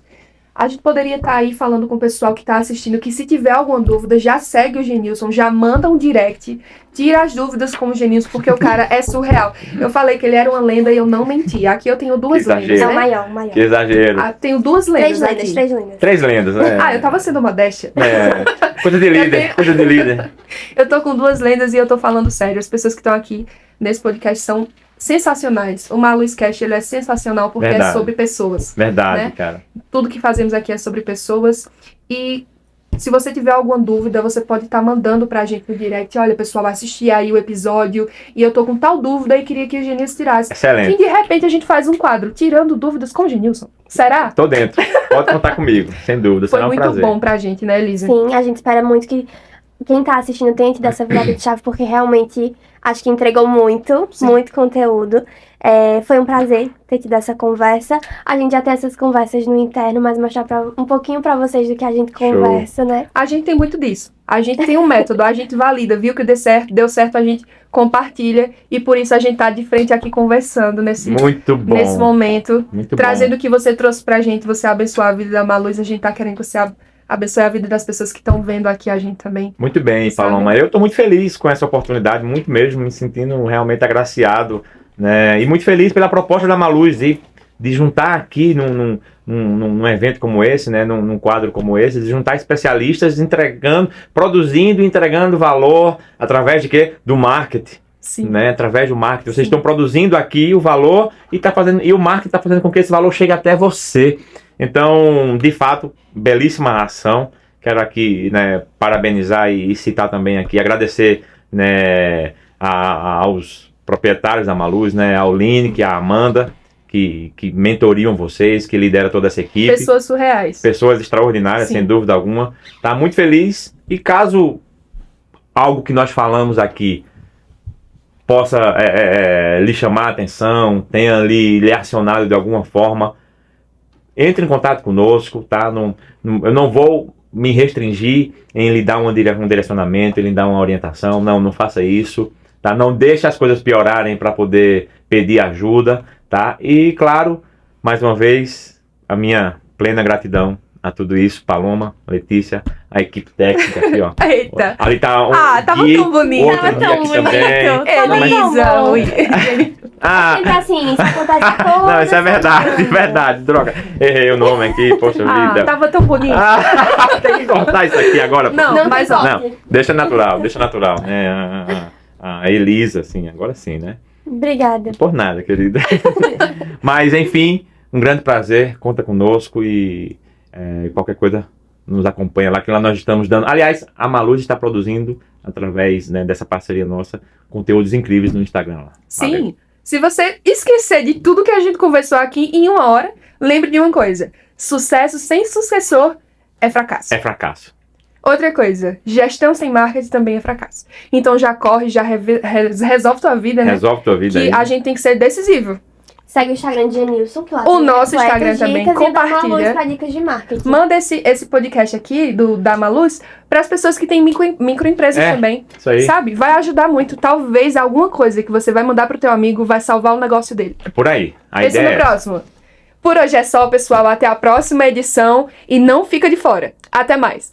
A gente poderia estar aí falando com o pessoal que está assistindo, que se tiver alguma dúvida, já segue o Genilson, já manda um direct, tira as dúvidas com o Genilson, porque o cara é surreal. Eu falei que ele era uma lenda e eu não menti. Aqui eu tenho duas lendas, né? É o maior. Que exagero. Tenho duas lendas Três lendas. Três lendas, né? Eu tava sendo modéstia. Coisa de líder, Eu tô com duas lendas e eu tô falando sério. As pessoas que estão aqui nesse podcast são sensacionais. O Maluz Cast, ele é sensacional porque é sobre pessoas. Verdade, né? Cara. Tudo que fazemos aqui é sobre pessoas. E se você tiver alguma dúvida, você pode estar mandando pra gente no direct. Olha, pessoal, assisti aí o episódio e eu tô com tal dúvida e queria que o Genilson tirasse. Excelente. E de repente a gente faz um quadro, tirando dúvidas com o Genilson. Será? Tô dentro. Pode contar comigo, sem dúvida. Foi será um muito prazer. bom pra gente, né, Elisa? Sim, a gente espera muito que quem tá assistindo tenha tido essa virada de chave, porque realmente acho que entregou muito conteúdo. Foi um prazer ter tido essa conversa. A gente já tem essas conversas no interno, mas mostrar um pouquinho pra vocês do que a gente conversa, né? A gente tem muito disso. A gente tem um método, a gente valida, viu que deu certo, a gente compartilha. E por isso a gente tá de frente aqui conversando nesse momento. Muito trazendo bom. o que você trouxe pra gente, você abençoar a vida da Maluz. A gente tá querendo que você abençoe a vida das pessoas que estão vendo aqui a gente também. Muito bem, Paloma. Eu tô muito feliz com essa oportunidade, muito mesmo, me sentindo realmente agraciado, né? E muito feliz pela proposta da Maluz de juntar aqui num evento como esse, né? Num quadro como esse, de juntar especialistas produzindo e entregando valor através de quê? Do marketing. Sim. Né? Através do marketing. Vocês estão produzindo aqui o valor e o marketing está fazendo com que esse valor chegue até você. Então, de fato, belíssima ação. Quero aqui, né, parabenizar e citar também aqui, agradecer, né, aos proprietários da Maluz, né, ao Lineker, a Amanda, que mentoriam vocês, que lidera toda essa equipe. Pessoas surreais. Pessoas extraordinárias, sem dúvida alguma. Tá muito feliz. E caso algo que nós falamos aqui possa lhe chamar a atenção, tenha lhe acionado de alguma forma, entre em contato conosco, tá? Eu não vou me restringir em lhe dar um direcionamento, em lhe dar uma orientação. Não faça isso, tá? Não deixe as coisas piorarem para poder pedir ajuda, tá? E, claro, mais uma vez, a minha plena gratidão a tudo isso, Paloma, Letícia, a equipe técnica aqui, ó. Eita. Ali tá tava tão bonito. Tava tão bonito. Elisa. Sempre assim, isso acontece todas. Não, isso é verdade, droga. Errei o nome aqui, poxa vida. Tava tão bonito. Tem que cortar isso aqui agora. Não, mas ó. Não, deixa natural. A Elisa, assim, agora sim, né? Obrigada. Por nada, querida. Mas, enfim, um grande prazer, conta conosco e qualquer coisa nos acompanha lá, que lá nós estamos dando. Aliás, a Maluz está produzindo, através, né, dessa parceria nossa, conteúdos incríveis no Instagram lá. Sim. Valeu. Se você esquecer de tudo que a gente conversou aqui em 1 hora, lembre de uma coisa: sucesso sem sucessor é fracasso. É fracasso. Outra coisa, gestão sem marketing também é fracasso. Então já corre, já resolve tua vida, né? Resolve tua vida que aí. A gente tem que ser decisivo. Segue o Instagram de Genilson, que lá o nosso Instagram também, compartilha. Pra dicas de marketing. Manda esse podcast aqui da Maluz para as pessoas que têm microempresas também. Isso aí. Sabe? Vai ajudar muito. Talvez alguma coisa que você vai mandar pro teu amigo vai salvar o negócio dele. É por aí. Esse no próximo. Por hoje é só, pessoal. Até a próxima edição e não fica de fora. Até mais.